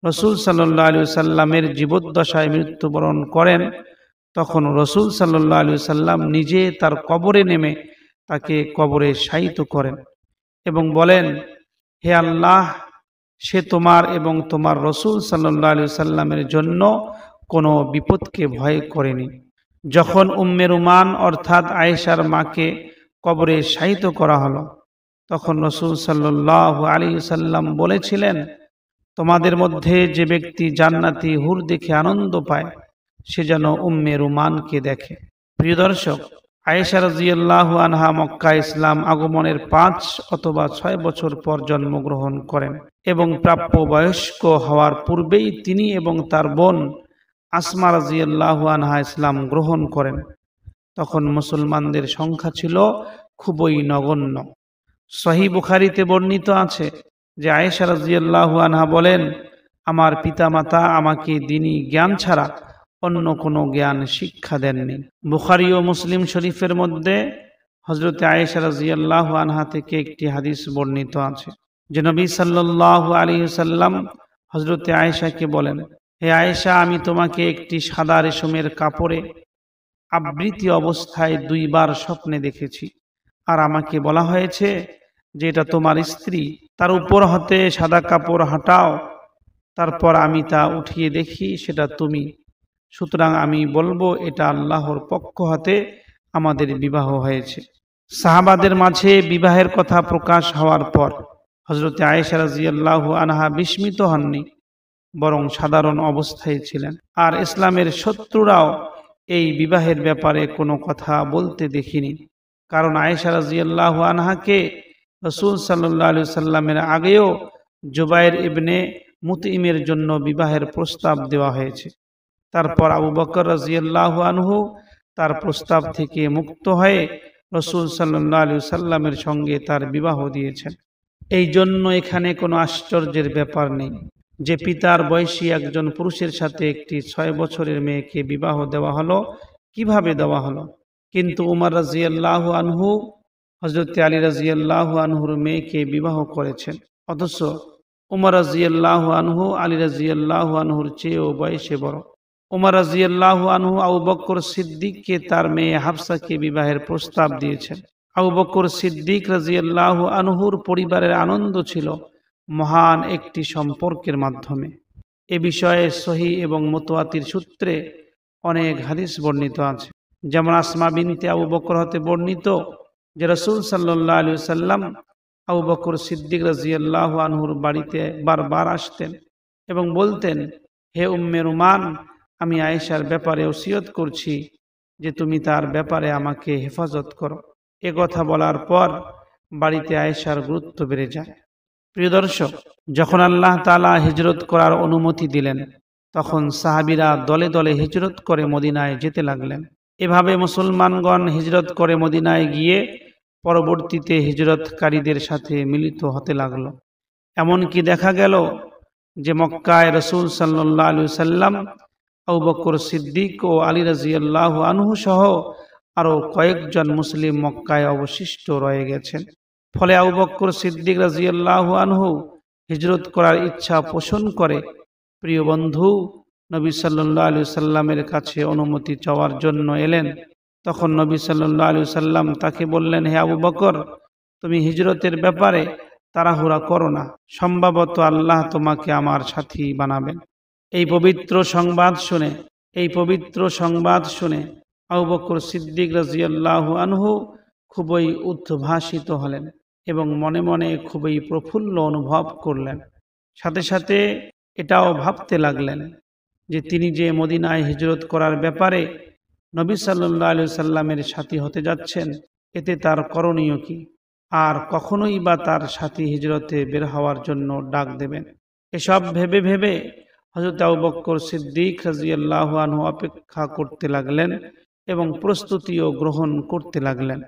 S1: রাসূল সাল্লাল্লাহু আলাইহি সাল্লামের জীবদ্দশায় মৃত্যুবরণ করেন, তখন রাসূল সাল্লাল্লাহু আলাইহি সাল্লাম নিজে তার কবরে নেমে তাকে কবরে শায়িত করেন এবং বলেন, হে আল্লাহ, সে তোমার এবং তোমার রাসূল সাল্লাল্লাহু আলাইহি সাল্লামের জন্য কোনো বিপদকে ভয় করেনি। যখন উম্মে রুমান অর্থাৎ আয়েশার মাকে কবরে শায়িত করা হলো, তখন রাসূল সাল্লাল্লাহু আলাইহি সাল্লাম বলেছিলেন, তোমাদের মধ্যে যে ব্যক্তি জান্নাতি হুর দেখে আনন্দ পায় সে যেন উম্মে রুমানকে দেখে। প্রিয় দর্শক, আয়েশা রাদিয়াল্লাহু আনহা মক্কা ইসলাম আগমনের 5 অথবা 6 বছর পর জন্মগ্রহণ করেন এবং প্রাপ্য বয়স্ক হওয়ার পূর্বেই তিনি এবং তার বোন আসমা রাদিয়াল্লাহু আনহা ইসলাম গ্রহণ করেন। তখন মুসলমানদের সংখ্যা ছিল খুবই নগণ্য। সহিহ বুখারীতে বর্ণিত আছে যে আয়েশা রাদিয়াল্লাহু আনহা বলেন, আমার পিতামাতা আমাকে দ্বীনি জ্ঞান ছাড়া অন্য কোনো জ্ঞান শিক্ষা দেননি। বুখারী ও মুসলিম শরীফের মধ্যে হযরতে আয়েশা রাদিয়াল্লাহু আনহা থেকে একটি হাদিস বর্ণিত আছে যে নবী সাল্লাল্লাহু আলাইহি সাল্লাম হযরতে আয়েশাকে বলেন, হে আয়েশা, আমি তোমাকে একটি সাদা রেশমের কাপড়ে আবৃত অবস্থায় 2 বার স্বপ্নে দেখেছি, আর আমাকে বলা হয়েছে যে এটা তোমার স্ত্রী, তার উপর হতে সাদা কাপড় হটাও। তারপর আমি তা উঠিয়ে দেখি সেটা তুমি, সুতরাং আমি বলবো এটা আল্লাহর পক্ষ হতে আমাদের বিবাহ হয়েছে। সাহাবাদের মাঝে বিবাহের কথা প্রকাশ হওয়ার পর হযরতে আয়েশা রাদিয়াল্লাহু আনহা বিস্মিত হননি, বরং সাধারণ অবস্থায় ছিলেন। আর ইসলামের শত্রুরাও এই বিবাহের ব্যাপারে কোনো কথা বলতে দেখিনি, কারণ আয়েশা রাদিয়াল্লাহু আনহাকে রাসূল সাল্লাল্লাহু আলাইহি সাল্লামের আগেও জুবাইর ইবনে মুতঈমের জন্য বিবাহের প্রস্তাব দেওয়া হয়েছে। তারপর আবু বকর রাদিয়াল্লাহু আনহু তার প্রস্তাব থেকে মুক্ত হয়ে রাসূল সাল্লাল্লাহু আলাইহি ওয়াসাল্লামের সঙ্গে তার বিবাহ দিয়েছেন। এই জন্য এখানে কোনো আশ্চর্যের ব্যাপার নেই যে পিতার বয়সী একজন পুরুষের সাথে একটি 6 বছরের মেয়েকে বিবাহ দেওয়া হলো। কিভাবে দেওয়া হলো? কিন্তু উমর রাদিয়াল্লাহু আনহু হযরত আলী রাদিয়াল্লাহু আনহুর মেয়েকে বিবাহ করেছেন, অথচ উমর রাদিয়াল্লাহু আনহু আলী রাদিয়াল্লাহু আনহুর চেয়েও বয়সে বড়। উমর রাদিয়াল্লাহু আনহু আবু বকর সিদ্দিককে তার মেয়ে হাফসাকে বিবাহের প্রস্তাব দিয়েছেন। আবু বকর সিদ্দিক রাদিয়াল্লাহু আনহুর পরিবারের আনন্দ ছিল মহান একটি সম্পর্কের মাধ্যমে। এ বিষয়ে সহিহ এবং মুতাওয়াতির সূত্রে অনেক হাদিস বর্ণিত আছে। যেমন আসমা বিনতে আবু বকর হতে বর্ণিত যে রাসূল সাল্লাল্লাহু আলাইহি ওয়াসাল্লাম আবু বকর সিদ্দিক রাদিয়াল্লাহু আনহুর বাড়িতে বারবার আসতেন এবং বলতেন, হে উম্মে রুমান, আমি আয়েশার ব্যাপারে ওসিয়ত করছি যে তুমি তার ব্যাপারে আমাকে হেফাজত করো। এ কথা বলার পর বাড়িতে আয়েশার গুরুত্ব বেড়ে যায়। প্রিয় দর্শক, যখন আল্লাহ তাআলা হিজরত করার অনুমতি দিলেন তখন সাহাবীরা দলে দলে হিজরত করে মদিনায় যেতে লাগলেন। এভাবে মুসলমানগণ হিজরত করে মদিনায় গিয়ে পরবর্তীতে হিজরতকারীদের সাথে মিলিত হতে লাগলো। এমনকি দেখা গেল যে মক্কায় রাসূল সাল্লাল্লাহু আলাইহি ওয়াসাল্লাম, আবু বকর সিদ্দিক ও আলী রাদিয়াল্লাহু আনহু সহ আরো কয়েকজন মুসলিম মক্কায় অবশিষ্ট রয়ে গেছেন। ফলে আবু বকর সিদ্দিক রাদিয়াল্লাহু আনহু হিজরত করার ইচ্ছা পোষণ করে প্রিয় বন্ধু নবী সাল্লাল্লাহু আলাইহি ওয়াসাল্লামের কাছে অনুমতি চাওয়ার জন্য এলেন। তখন নবী সাল্লাল্লাহু আলাইহি ওয়াসাল্লাম তাকে বললেন, হে আবু বকর, তুমি হিজরতের ব্যাপারে তাড়াহুড়া করো না, সম্ভবত আল্লাহ তোমাকে আমার সাথী বানাবেন। এই পবিত্র সংবাদ শুনে আবু বকর সিদ্দিক রাদিয়াল্লাহু আনহু খুবই উদ্ভাসিত হলেন এবং মনে মনে খুবই প্রফুল্ল অনুভব করলেন। সাথে সাথে এটাও ভাবতে লাগলেন যে তিনি যে মদিনায় হিজরত করার ব্যাপারে নবী সাল্লাল্লাহু আলাইহি ওয়াসাল্লামের সাথী হতে যাচ্ছেন, এতে তার করণীয় কি, আর কখনোই বা তার সাথী হিজরতে বের হওয়ার জন্য ডাক দেবেন। এসব ভেবে ভেবে হযরত আবু বকর সিদ্দিক রাদিয়াল্লাহু আনহু অপেক্ষা করতে লাগলেন এবং প্রস্তুতিও গ্রহণ করতে লাগলেন।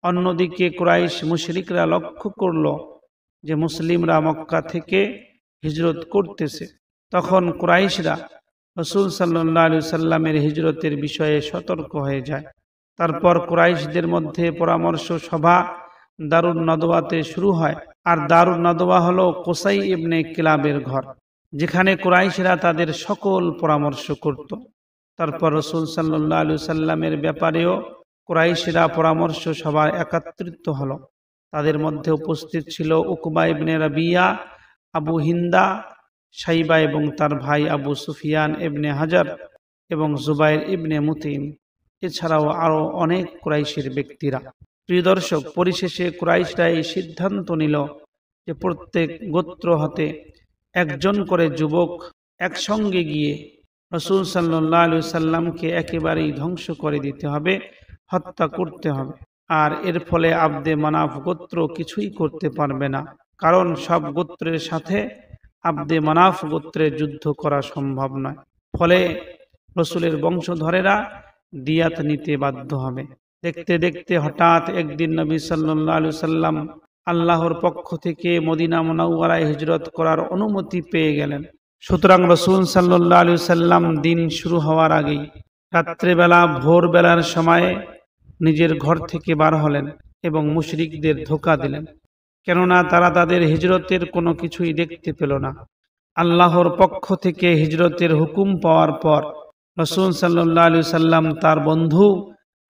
S1: অন্যদিকে কুরাইশ মুশরিকরা লক্ষ্য করল যে মুসলিমরা মক্কা থেকে হিজরত করতেছে। তখন কুরাইশরা রাসূল সাল্লাল্লাহু আলাইহি ওয়াসাল্লামের হিজরতের বিষয়ে সতর্ক হয়ে যায়। তারপর কুরাইশদের মধ্যে পরামর্শ সভা দারুন নদওয়াতে শুরু হয়। আর দারুন নদওয়া হলো কুসাই ইবনে কিলাবের ঘর, যেখানে কুরাইশরা তাদের সকল পরামর্শ করত। তারপর রাসূল সাল্লাল্লাহু আলাইহি ওয়াসাল্লামের ব্যাপারেও কুরাইশরা পরামর্শ সভায় একত্রিত হলো। তাদের মধ্যে উপস্থিত ছিল উকবা ইবনে রাবিয়া, আবু হিন্দা, শাইবা এবং তার ভাই আবু সুফিয়ান ইবনে হাজার এবং জুবাইর ইবনে মুতিম, এছাড়াও আরো অনেক কুরাইশের ব্যক্তিরা। প্রিয় দর্শক, পরিশেষে কুরাইশরা এই সিদ্ধান্ত নিল যে প্রত্যেক গোত্র হতে একজন করে যুবক একসঙ্গে গিয়ে রাসূল সাল্লাল্লাহু আলাইহি ওয়াসাল্লামকে একেবারেই ধ্বংস করে দিতে হবে, হত্যা করতে হবে। আর এর ফলে আবদে মানাফ গোত্র কিছুই করতে পারবে না, কারণ সব গোত্রের সাথে আবদে মানাফ গোত্রের যুদ্ধ করা সম্ভব নয়। ফলে রাসূলের বংশধরেরা দিয়াত নিতে বাধ্য হবে। দেখতে দেখতে হঠাৎ একদিন নবী সাল্লাল্লাহু আলাইহি ওয়াসাল্লাম আল্লাহর পক্ষ থেকে মদিনা মুনাওয়ারায় হিজরত করার অনুমতি পেয়ে গেলেন। সুতরাং রাসূল সাল্লাল্লাহু আলাইহি ওয়াসাল্লাম দিন শুরু হওয়ার আগেই রাত্রেবেলা ভোরবেলার সময়ে নিজের ঘর থেকে বার হলেন এবং মুশরিকদের ধোঁকা দিলেন, কেননা তারা তাদের হিজরতের কোনো কিছুই দেখতে পেল না। আল্লাহর পক্ষ থেকে হিজরতের হুকুম পাওয়ার পর রাসূল সাল্লাল্লাহু আলাইহি ওয়াসাল্লাম তার বন্ধু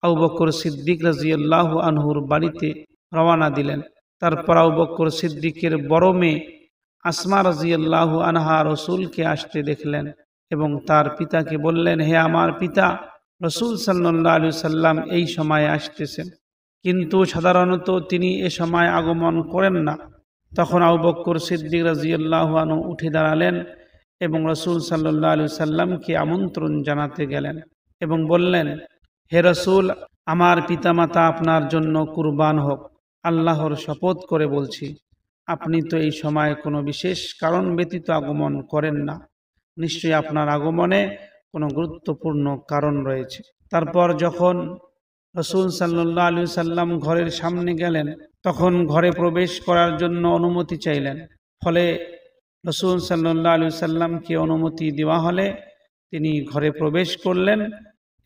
S1: আবু বকর সিদ্দিক রাদিয়াল্লাহু আনহুর বাড়িতে রওনা দিলেন। তারপর আবু বকর সিদ্দিকের বড় মেয়ে আসমা রাদিয়াল্লাহু আনহা রাসূলকে আসতে দেখলেন এবং তার পিতাকে বললেন, হে আমার পিতা, রাসূল সাল্লাল্লাহু আলাইহি ওয়াসাল্লাম এই সময়ে আসতেছেন, কিন্তু সাধারণত তিনি এ সময় আগমন করেন না। তখন আবু বকর সিদ্দিক রাদিয়াল্লাহু আনহু উঠে দাঁড়ালেন এবং রাসূল সাল্লাল্লাহু আলাইহি ওয়াসাল্লামকে আমন্ত্রণ জানাতে গেলেন এবং বললেন, হে রাসূল, আমার পিতামাতা আপনার জন্য কুরবান হোক। আল্লাহর শপথ করে বলছি, আপনি তো এই সময় কোনো বিশেষ কারণ ব্যতীত আগমন করেন না। নিশ্চয়ই আপনার আগমনে কোনো গুরুত্বপূর্ণ কারণ রয়েছে। তারপর যখন রাসূল সাল্লাল্লাহু আলাইহি সাল্লাম ঘরের সামনে গেলেন, তখন ঘরে প্রবেশ করার জন্য অনুমতি চাইলেন। ফলে রাসূল সাল্লাল্লাহু আলাইহি সাল্লামকে অনুমতি দেওয়া হলে তিনি ঘরে প্রবেশ করলেন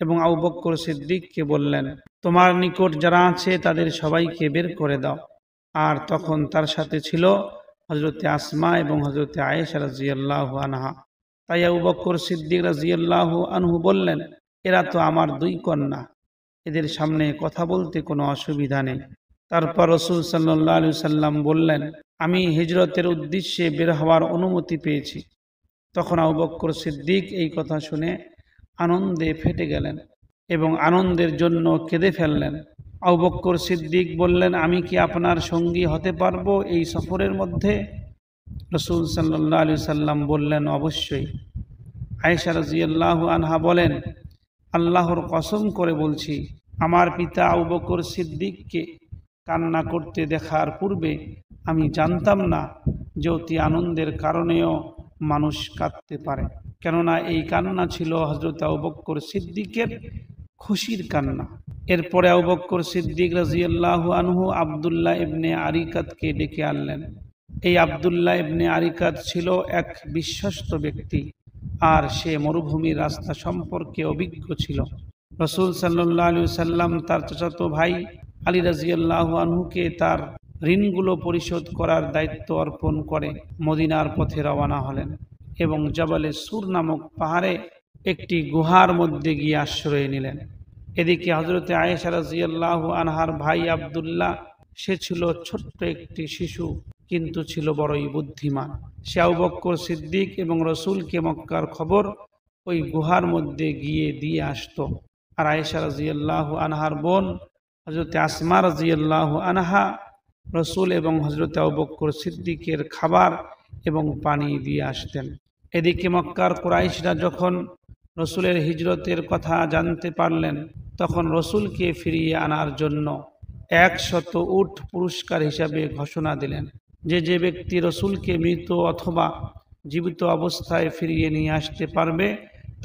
S1: এবং আবু বকর সিদ্দিককে বললেন, তোমার নিকট যারা আছে তাদের সবাইকে বের করে দাও। আর তখন তার সাথে ছিল হযরতে আসমা এবং হযরতে আয়েশা রাদিয়াল্লাহু আনহা। তাই আবু বকর সিদ্দিক রাদিয়াল্লাহু আনহু বললেন, এরা তো আমার দুই কন্যা, এদের সামনে কথা বলতে কোনো অসুবিধা নেই। তারপর রাসূল সাল্লাল্লাহু আলাইহি সাল্লাম বললেন, আমি হিজরতের উদ্দেশ্যে বের হওয়ার অনুমতি পেয়েছি। তখন আবু বকর সিদ্দিক এই কথা শুনে আনন্দে ফেটে গেলেন এবং আনন্দের জন্য কেঁদে ফেললেন। আবু বকর সিদ্দিক বললেন, আমি কি আপনার সঙ্গী হতে পারবো এই সফরের মধ্যে? রাসূল সাল্লাল্লাহু আলাইহি সাল্লাম বললেন, অবশ্যই। আয়েশা রাদিয়াল্লাহু আনহা বলেন, আল্লাহর কসম করে বলছি, আমার পিতা আবু বকর সিদ্দিককে কান্না করতে দেখার পূর্বে আমি জানতাম না যে অতি আনন্দের কারণেও মানুষ কাঁদতে পারে। কেননা এই কান্না ছিল হযরত আবু বকর সিদ্দিকের খুশির কান্না। এরপরে আবু বকর সিদ্দিক রাদিয়াল্লাহু আনহু আব্দুল্লাহ ইবনে আরিকাতকে ডেকে আনলেন। এই আব্দুল্লাহ ইবনে আরিকাত ছিল এক বিশ্বস্ত ব্যক্তি, আর সে মরুভূমির রাস্তা সম্পর্কে অভিজ্ঞ ছিল। রাসূল সাল্লাল্লাহু আলাইহি সাল্লাম তার চাচাতো ভাই আলী রাদিয়াল্লাহু আনহুকে তার ঋণগুলো পরিশোধ করার দায়িত্ব অর্পণ করে মদিনার পথে রওনা হলেন এবং জাবালে সুর নামক পাহাড়ে একটি গুহার মধ্যে গিয়ে আশ্রয় নিলেন। এদিকে হযরতে আয়েশা রাদিয়াল্লাহু আনহার ভাই আব্দুল্লাহ, সে ছিল ছোট্ট একটি শিশু, কিন্তু ছিল বড়ই বুদ্ধিমান। সে আবু বকর সিদ্দিক এবং রাসূলকে মক্কার খবর ওই গুহার মধ্যে গিয়ে দিয়ে আসতো। আর আয়েশা রাদিয়াল্লাহু আনহার বোন হযরতে আসমা রাদিয়াল্লাহু আনহা রাসূল এবং হযরতে আবু বকর সিদ্দিকের খাবার এবং পানি দিয়ে আসতেন। এদিকে মক্কার কুরাইশরা যখন রাসূলের হিজরতের কথা জানতে পারলেন, তখন রাসূলকে ফিরিয়ে আনার জন্য 100 উট পুরস্কার হিসাবে ঘোষণা দিলেন। যে ব্যক্তি রাসূলকে মৃত অথবা জীবিত অবস্থায় ফিরিয়ে নিয়ে আসতে পারবে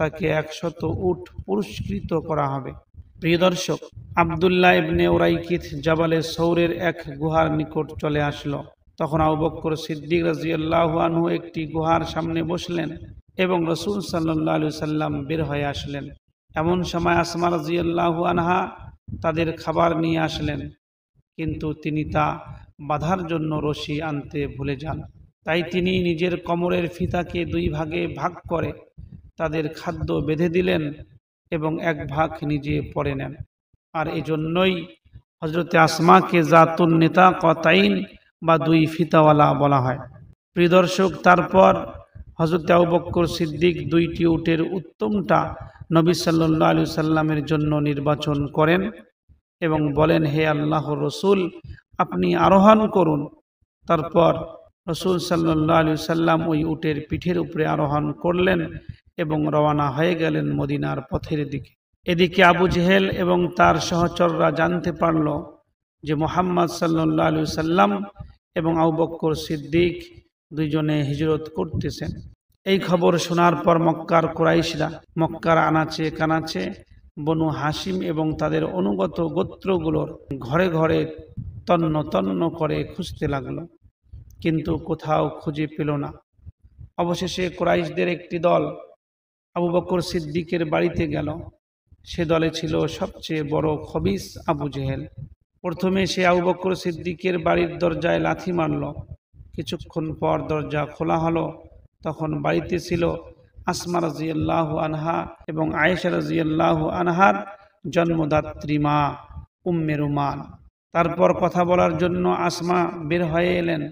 S1: তাকে 100 উট পুরস্কৃত করা হবে। প্রিয় দর্শক, আব্দুল্লাহ ইবনে উরাইকিত জাবালে সৌরের এক গুহার নিকট চলে আসলো। তখন আবু বকর সিদ্দিক রাদিয়াল্লাহু আনহু একটি গুহার সামনে বসলেন এবং রাসূল সাল্লাল্লাহু আলাইহি সাল্লাম বের হয়ে আসলেন। এমন সময় আসমা রাদিয়াল্লাহু আনহা তাদের খাবার নিয়ে আসলেন, কিন্তু তিনি তা বাঁধার জন্য রশি আনতে ভুলে যান। তাই তিনি নিজের কোমরের ফিতাকে 2 ভাগে ভাগ করে তাদের খাদ্য বেঁধে দিলেন এবং এক ভাগ নিজে পরে নেন। আর এজন্যই হযরতে আসমাকে জাতুন নিতাকাতাইন বা 2 ফিতাওয়ালা বলা হয়। প্রিয় দর্শক, তারপর হযরতে আবু বকর সিদ্দিক 2টি উটের উত্তমটা নবী সাল্লাল্লাহু আলাইহি সাল্লামের জন্য নির্বাচন করেন এবং বলেন, হে আল্লাহর রাসূল, আপনি আরোহণ করুন। তারপর রাসূল সাল্লাল্লাহু আলাইহি সাল্লাম ওই উটের পিঠের উপরে আরোহণ করলেন এবং রওনা হয়ে গেলেন মদিনার পথের দিকে। এদিকে আবু জেহেল এবং তার সহচররা জানতে পারল যে মুহাম্মদ সাল্লাল্লাহু আলাইহি সাল্লাম এবং আবু বকর সিদ্দিক দুইজনে হিজরত করতেছেন। এই খবর শোনার পর মক্কার কুরাইশরা মক্কার আনাচে কানাচে বনু হাসিম এবং তাদের অনুগত গোত্রগুলোর ঘরে ঘরে তন্ন তন্ন করে খুঁজতে লাগলো, কিন্তু কোথাও খুঁজে পেল না। অবশেষে কুরাইশদের একটি দল আবু বকর সিদ্দিকের বাড়িতে গেল। সে দলে ছিল সবচেয়ে বড় খবিস আবু জেহেল। প্রথমে সে আবু বকর সিদ্দিকের বাড়ির দরজায় লাথি মারল। কিছুক্ষণ পর দরজা খোলা হলো। তখন বাড়িতে ছিল আসমা রাদিয়াল্লাহু আনহা এবং আয়েশা রাদিয়াল্লাহু আনহার জন্মদাত্রী মা উম্মে রুমান। তারপর কথা বলার জন্য আসমা বের হয়ে এলেন।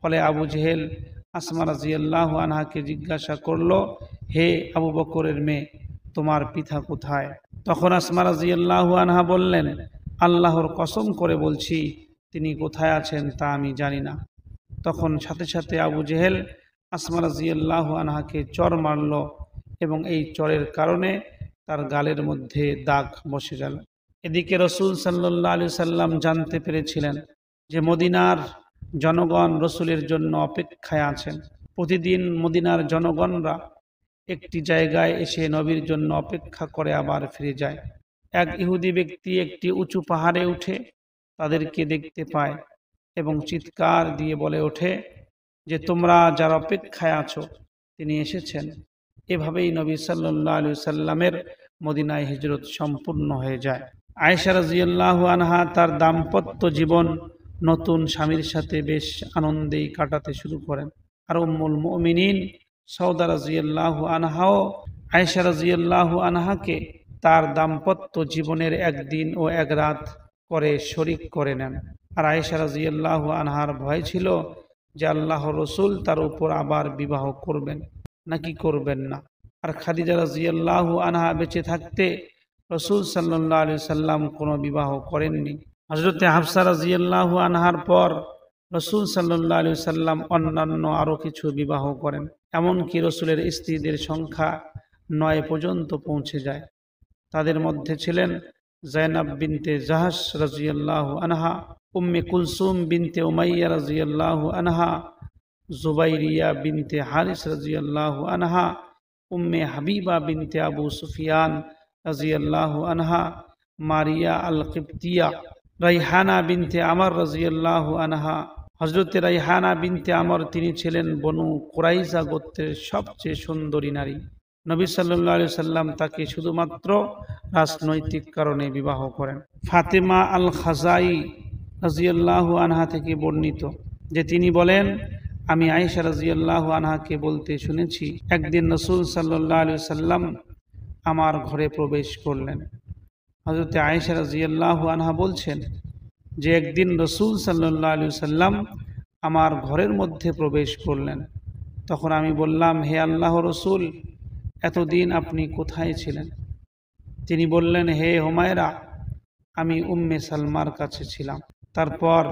S1: ফলে আবু জেহেল আসমা রাদিয়াল্লাহু আনহাকে জিজ্ঞাসা করল, হে আবু বকরের মেয়ে, তোমার পিতা কোথায়? তখন আসমা রাদিয়াল্লাহু আনহা বললেন, আল্লাহর কসম করে বলছি, তিনি কোথায় আছেন তা আমি জানি না। তখন সাথে সাথে আবু জেহেল আসমা রাদিয়াল্লাহু আনহাকে চর মারল এবং এই চরের কারণে তার গালের মধ্যে দাগ বসে গেল। এদিকে রাসূল সাল্লাল্লাহু আলাইহি সাল্লাম জানতে পেরেছিলেন যে মদিনার জনগণ রাসূলের জন্য অপেক্ষায় আছেন। প্রতিদিন মদিনার জনগণরা একটি জায়গায় এসে নবীর জন্য অপেক্ষা করে আবার ফিরে যায়। এক ইহুদি ব্যক্তি একটি উঁচু পাহাড়ে উঠে তাদেরকে দেখতে পায় এবং চিৎকার দিয়ে বলে ওঠে যে তোমরা যার অপেক্ষায় আছো তিনি এসেছেন। এভাবেই নবী সাল্লাল্লাহু আলাইহি সাল্লামের মদিনায় হিজরত সম্পূর্ণ হয়ে যায়। আয়েশা রাদিয়াল্লাহু আনহা তার দাম্পত্য জীবন নতুন স্বামীর সাথে বেশ আনন্দেই কাটাতে শুরু করেন। আর উম্মুল মুমিনিন সওদা রাদিয়াল্লাহু আনহাও আয়েশা রাদিয়াল্লাহু আনহাকে তার দাম্পত্য জীবনের একদিন ও এক রাত করে শরিক করে নেন। আর আয়েশা রাদিয়াল্লাহু আনহার ভয় ছিল যে আল্লাহর রাসূল তার উপর আবার বিবাহ করবেন নাকি করবেন না। আর খাদিজা রাদিয়াল্লাহু আনহা বেঁচে থাকতে রাসূল সাল্লাল্লাহু আলাইহি সাল্লাম কোনো বিবাহ করেননি। হযরতে হাফসা রাদিয়াল্লাহু আনহার পর রাসূল সাল্লাল্লাহু আলাইহি সাল্লাম অন্যান্য আরও কিছু বিবাহ করেন, এমনকি রাসূলের স্ত্রীদের সংখ্যা 9 পর্যন্ত পৌঁছে যায়। তাদের মধ্যে ছিলেন জায়নাব বিনতে জাহাশ রাদিয়াল্লাহু আনহা, উম্মে কুলসুম বিনতে উমাইয়া রাদিয়াল্লাহু আনহা, জুবাইরিয়া বিনতে হারিস রাদিয়াল্লাহু আনহা, উম্মে হাবিবা বিনতে আবু সুফিয়ান রাদিয়াল্লাহু আনহা, মারিয়া আল কিবতিয়া, রাইহানা বিনতে আমর রাদিয়াল্লাহু আনহা। হযরতে রাইহানা বিনতে আমর তিনি ছিলেন বনু কুরাইজা গোত্রের সবচেয়ে সুন্দরী নারী। নবী সাল্লাল্লাহু আলাইহি সাল্লাম তাকে শুধুমাত্র রাজনৈতিক কারণে বিবাহ করেন। ফাতেমা আল খাজাই রাদিয়াল্লাহু আনহা থেকে বর্ণিত যে তিনি বলেন, আমি আয়েশা রাদিয়াল্লাহু আনহাকে বলতে শুনেছি, একদিন রাসূল সাল্লাল্লাহু আলাইহি সাল্লাম আমার ঘরে প্রবেশ করলেন। হযরতে আয়েশা রাদিয়াল্লাহু আনহা বলছেন যে একদিন রাসূল সাল্লাল্লাহু আলাইহি সাল্লাম আমার ঘরের মধ্যে প্রবেশ করলেন। তখন আমি বললাম, হে আল্লাহর রাসূল, এতদিন আপনি কোথায় ছিলেন? তিনি বললেন, হে হুমায়রা, আমি উম্মে সালমার কাছে ছিলাম। তারপর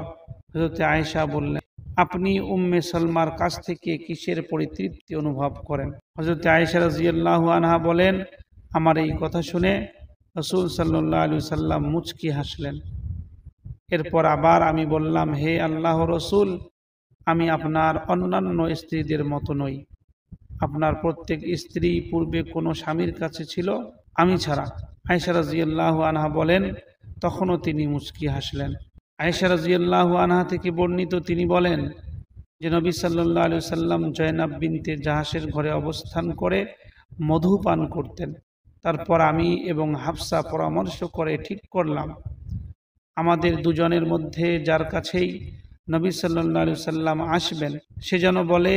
S1: হযরতে আয়েশা বললেন, আপনি উম্মে সালমার কাছ থেকে কিসের পরিতৃপ্তি অনুভব করেন? হযরতে আয়েশা রাদিয়াল্লাহু আনহা বলেন, আমার এই কথা শুনে রাসূল সাল্লাল্লাহু আলাইহি সাল্লাম মুচকি হাসলেন। এরপর আবার আমি বললাম, হে আল্লাহর রাসূল, আমি আপনার অন্যান্য স্ত্রীদের মতো নই। আপনার প্রত্যেক স্ত্রী পূর্বে কোনো স্বামীর কাছে ছিল আমি ছাড়া। আয়েশা রাদিয়াল্লাহু আনহা বলেন, তখনও তিনি মুচকি হাসলেন। আয়েশা রাদিয়াল্লাহু আনহা থেকে বর্ণিত তিনি বলেন যে নবী সাল্লাল্লাহু আলাইহি সাল্লাম জয়নাব বিনতে জাহাশের ঘরে অবস্থান করে মধু পান করতেন। তারপর আমি এবং হাফসা পরামর্শ করে ঠিক করলাম, আমাদের দুজনের মধ্যে যার কাছেই নবী সাল্লাল্লাহু আলাইহি সাল্লাম আসবেন সে যেন বলে,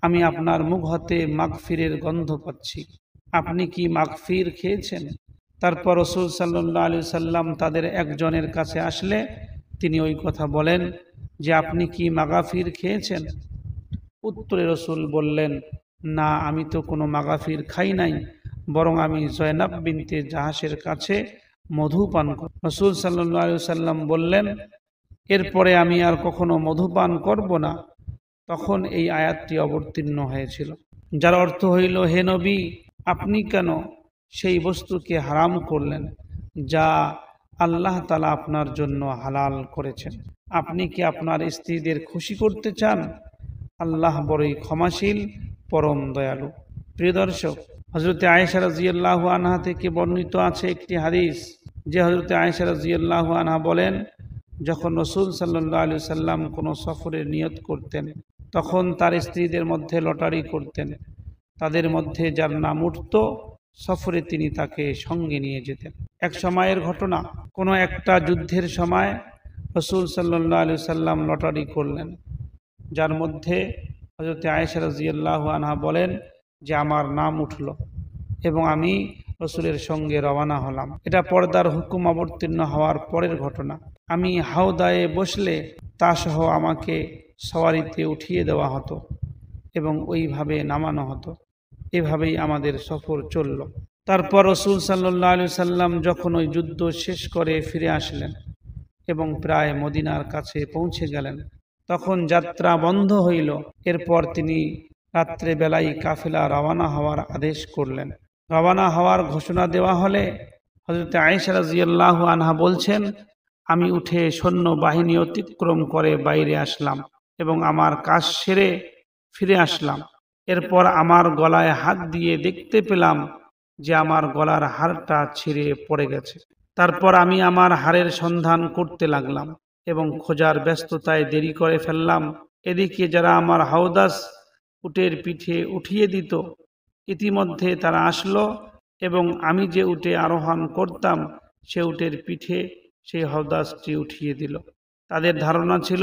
S1: আমি আপনার মুখ হতে মাগফিরের গন্ধ পাচ্ছি, আপনি কি মাগফির খেয়েছেন? তারপর রাসূল সাল্লাল্লাহু আলাইহি সাল্লাম তাদের একজনের কাছে আসলে তিনি ওই কথা বলেন যে আপনি কি মাগাফির খেয়েছেন? উত্তরে রাসূল বললেন, না, আমি তো কোনো মাগাফির খাই নাই, বরং আমি জয়নাব বিনতে জাহাশের কাছে মধু পান করি। রাসূল সাল্লাল্লাহু আলাইহি সাল্লাম বললেন, এরপরে আমি আর কখনো মধু পান করব না। তখন এই আয়াতটি অবতীর্ণ হয়েছিল, যার অর্থ হইল, হে নবী, আপনি কেন সেই বস্তুকে হারাম করলেন যা আল্লাহ তাআলা আপনার জন্য হালাল করেছেন? আপনি কি আপনার স্ত্রীদের খুশি করতে চান? আল্লাহ বড়ই ক্ষমাশীল, পরম দয়ালু। প্রিয় দর্শক, হযরতে আয়েশা রাদিয়াল্লাহু আনহা থেকে বর্ণিত আছে একটি হাদিস যে হযরতে আয়েশা রাদিয়াল্লাহু আনহা বলেন, যখন রাসূল সাল্লাল্লাহু আলাইহি সাল্লাম কোনো সফরের নিয়ত করতেন তখন তার স্ত্রীদের মধ্যে লটারি করতেন, তাদের মধ্যে যার নাম উঠত সফরে তিনি তাকে সঙ্গে নিয়ে যেতেন। এক সময়ের ঘটনা, কোনো একটা যুদ্ধের সময় রাসূল সাল্লাল্লাহু আলাইহি সাল্লাম লটারি করলেন, যার মধ্যে হযরতে আয়েশা রাদিয়াল্লাহু আনহা বলেন যে আমার নাম উঠল এবং আমি রাসূলের সঙ্গে রওনা হলাম। এটা পর্দার হুকুম অবতীর্ণ হওয়ার পরের ঘটনা। আমি হাওদায় বসলে তা সহ আমাকে সওয়ারিতে উঠিয়ে দেওয়া হতো এবং ওইভাবে নামানো হতো। এভাবেই আমাদের সফর চলল। তারপর রাসূল সাল্লাল্লাহু আলাইহি সাল্লাম যখন ওই যুদ্ধ শেষ করে ফিরে আসলেন এবং প্রায় মদিনার কাছে পৌঁছে গেলেন, তখন যাত্রা বন্ধ হইল। এরপর তিনি রাত্রে বেলায় কাফেলা রওনা হওয়ার আদেশ করলেন। রওনা হওয়ার ঘোষণা দেওয়া হলে হযরত আয়েশা রাদিয়াল্লাহু আনহা বলছেন, আমি উঠে সৈন্য বাহিনী অতিক্রম করে বাইরে আসলাম এবং আমার কাজ সেরে ফিরে আসলাম। এরপর আমার গলায় হাত দিয়ে দেখতে পেলাম যে আমার গলার হারটা ছিঁড়ে পড়ে গেছে। তারপর আমি আমার হারের সন্ধান করতে লাগলাম এবং খোঁজার ব্যস্ততায় দেরি করে ফেললাম। এদিকে যারা আমার হাওদাস উটের পিঠে উঠিয়ে দিত, ইতিমধ্যে তারা আসলো এবং আমি যে উটে আরোহণ করতাম সে উটের পিঠে সেই হাওদাসটি উঠিয়ে দিল। তাদের ধারণা ছিল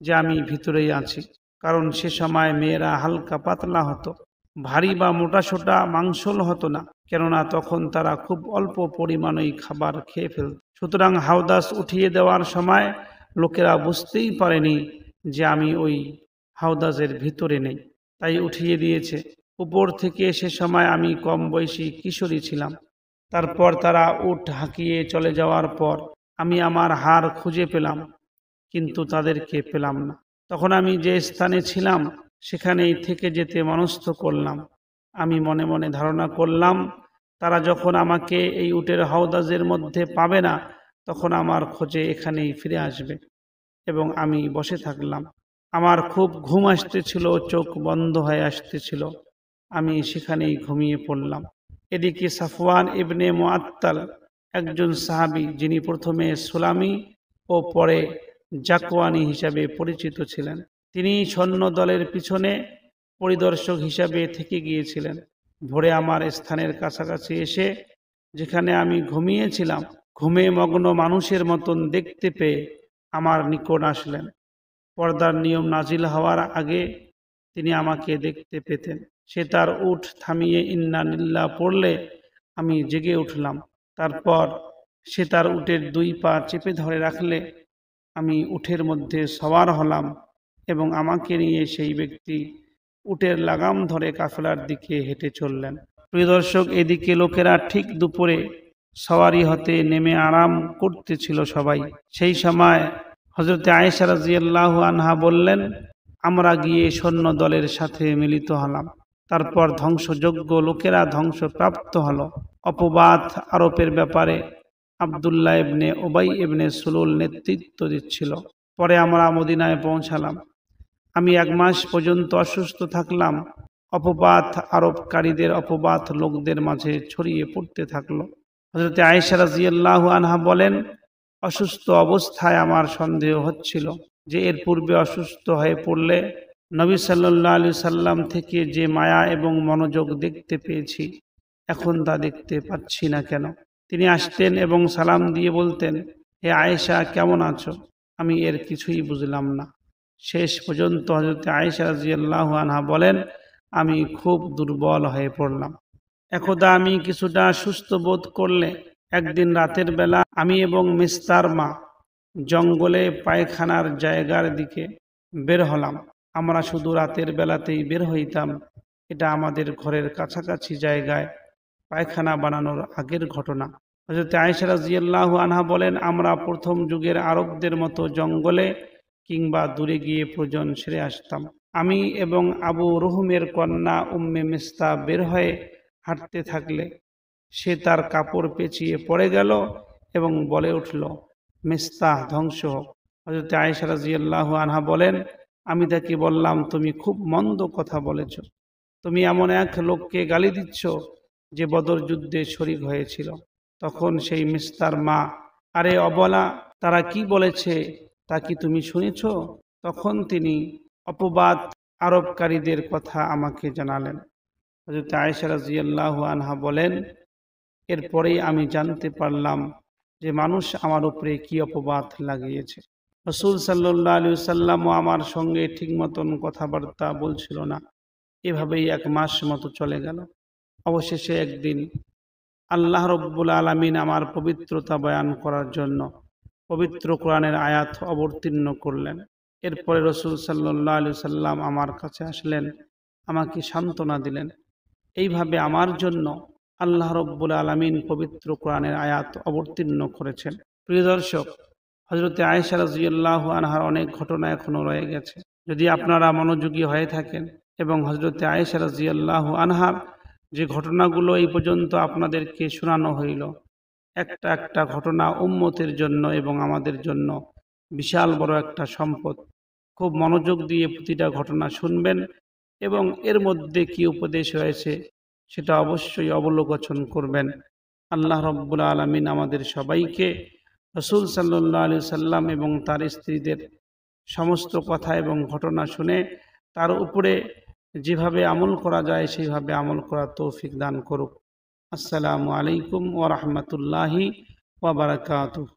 S1: যে আমি ভিতরেই আছি, কারণ সে সময় মেয়েরা হালকা পাতলা হতো, ভারী বা মোটাসোটা মাংসল হতো না, কেননা তখন তারা খুব অল্প পরিমাণেই খাবার খেয়ে ফেলত। সুতরাং হাওদাস উঠিয়ে দেওয়ার সময় লোকেরা বুঝতেই পারেনি যে আমি ওই হাওদাসের ভিতরে নেই, তাই উঠিয়ে দিয়েছে। উপর থেকে সে সময় আমি কম বয়সী কিশোরী ছিলাম। তারপর তারা উট হাঁকিয়ে চলে যাওয়ার পর আমি আমার হার খুঁজে পেলাম, কিন্তু তাদেরকে পেলাম না। তখন আমি যে স্থানে ছিলাম সেখানেই থেকে যেতে মনস্থ করলাম। আমি মনে মনে ধারণা করলাম তারা যখন আমাকে এই উটের হাওদাজের মধ্যে পাবে না তখন আমার খোঁজে এখানেই ফিরে আসবে, এবং আমি বসে থাকলাম। আমার খুব ঘুম আসতেছিল, চোখ বন্ধ হয়ে আসতেছিল, আমি সেখানেই ঘুমিয়ে পড়লাম। এদিকে সাফওয়ান ইবনে মুআত্তাল, একজন সাহাবী যিনি প্রথমে সুলামি ও পরে জাকওয়ানি হিসাবে পরিচিত ছিলেন, তিনি সৈন্য দলের পিছনে পরিদর্শক হিসাবে থেকে গিয়েছিলেন। ভোরে আমার স্থানের কাছাকাছি এসে যেখানে আমি ঘুমিয়েছিলাম ঘুমে মগ্ন মানুষের মতন দেখতে পেয়ে আমার নিকট আসলেন। পর্দার নিয়ম নাজিল হওয়ার আগে তিনি আমাকে দেখতে পেতেন। সে তার উট থামিয়ে ইন্না লিল্লাহ পড়লে আমি জেগে উঠলাম। তারপর সে তার উটের দুই পা চেপে ধরে রাখলে আমি উটের মধ্যে সওয়ার হলাম এবং আমাকে নিয়ে সেই ব্যক্তি উটের লাগাম ধরে কাফেলার দিকে হেঁটে চললেন। প্রিয় দর্শক, এদিকে লোকেরা ঠিক দুপুরে সওয়ারি হতে নেমে আরাম করতেছিল সবাই। সেই সময় হযরতে আয়েশা রাদিয়াল্লাহু আনহা বললেন, আমরা গিয়ে সৈন্য দলের সাথে মিলিত হলাম। তারপর ধ্বংসযোগ্য লোকেরা ধ্বংসপ্রাপ্ত হলো। অপবাদ আরোপের ব্যাপারে আব্দুল্লাহ ইবনে উবাই ইবনে সুলুল নেতৃত্ব দিচ্ছিল। পরে আমরা মদিনায় পৌঁছালাম। আমি 1 মাস পর্যন্ত অসুস্থ থাকলাম। অপবাদ আরোপকারীদের অপবাদ লোকদের মাঝে ছড়িয়ে পড়তে থাকলো। হযরতে আয়েশা রাদিয়াল্লাহু আনহা বলেন, অসুস্থ অবস্থায় আমার সন্দেহ হচ্ছিল যে এর পূর্বে অসুস্থ হয়ে পড়লে নবী সাল্লাল্লাহু আলাইহি সাল্লাম থেকে যে মায়া এবং মনোযোগ দেখতে পেয়েছি এখন তা দেখতে পাচ্ছি না কেন। তিনি আসতেন এবং সালাম দিয়ে বলতেন, হে আয়েশা, কেমন আছো? আমি এর কিছুই বুঝলাম না। শেষ পর্যন্ত হযরতে আয়েশা রাদিয়াল্লাহু আনহা বলেন, আমি খুব দুর্বল হয়ে পড়লাম। একদা আমি কিছুটা সুস্থ বোধ করলে একদিন রাতের বেলা আমি এবং মিস্তার মা জঙ্গলে পায়খানার জায়গার দিকে বের হলাম। আমরা শুধু রাতের বেলাতেই বের হইতাম। এটা আমাদের ঘরের কাছাকাছি জায়গায় পায়খানা বানানোর আগের ঘটনা। হযরত আয়েশা রাদিয়াল্লাহু আনহা বলেন, আমরা প্রথম যুগের আরবদের মতো জঙ্গলে কিংবা দূরে গিয়ে প্রয়োজন সেরে আসতাম। আমি এবং আবু রুহুমের কন্যা উম্মে মিস্তা বের হয়ে হাঁটতে থাকলে সে তার কাপড় পেঁচিয়ে পড়ে গেল এবং বলে উঠল, মিস্তাহ ধ্বংস হোক। হযরত আয়েশা রাদিয়াল্লাহু আনহা বলেন, আমি তাকে বললাম, তুমি খুব মন্দ কথা বলেছ। তুমি এমন এক লোককে গালি দিচ্ছ যে বদর যুদ্ধে শরীক হয়েছিল। তখন সেই মিস্তার মা, আরে অবলা, তারা কি বলেছে তা কি তুমি শুনেছ? তখন তিনি অপবাদ আরোপকারীদের কথা আমাকে জানালেন। হযরত আয়েশা রাদিয়াল্লাহু আনহা বলেন, এরপরেই আমি জানতে পারলাম যে মানুষ আমার উপরে কি অপবাদ লাগিয়েছে। রাসূল সাল্লাল্লাহু আলাইহি ওয়াসাল্লামও আমার সঙ্গে ঠিক মতন কথাবার্তা বলছিল না। এভাবেই 1 মাস মতো চলে গেল। অবশেষে একদিন আল্লাহ রাব্বুল আলামিন আমার পবিত্রতা বয়ান করার জন্য পবিত্র কোরআনের আয়াত অবতীর্ণ করলেন। এরপরে রাসূল সাল্লাল্লাহু আলাইহি ওয়াসাল্লাম আমার কাছে আসলেন, আমাকে সান্ত্বনা দিলেন। এইভাবে আমার জন্য আল্লাহ রাব্বুল আলামিন পবিত্র কোরআনের আয়াত অবতীর্ণ করেছেন। প্রিয় দর্শক, হযরতে আয়েশা রাদিয়াল্লাহু আনহার অনেক ঘটনা এখনো রয়ে গেছে। যদি আপনারা মনোযোগী হয়ে থাকেন এবং হযরতে আয়েশা রাদিয়াল্লাহু আনহার যে ঘটনাগুলো এই পর্যন্ত আপনাদেরকে শোনানো হইল, একটা একটা ঘটনা উম্মতের জন্য এবং আমাদের জন্য বিশাল বড় একটা সম্পদ। খুব মনোযোগ দিয়ে প্রতিটা ঘটনা শুনবেন এবং এর মধ্যে কি উপদেশ হয়েছে সেটা অবশ্যই অবলোকন করবেন। আল্লাহ রাব্বুল আলামিন আমাদের সবাইকে রাসূল সাল্লাল্লাহু আলাইহি সাল্লাম এবং তার স্ত্রীদের সমস্ত কথা এবং ঘটনা শুনে তার উপরে যেভাবে আমল করা যায় সেইভাবে আমল করার তৌফিক দান করুক। আসসালামু আলাইকুম ওয়া রাহমাতুল্লাহি ওয়া বারাকাতুহু।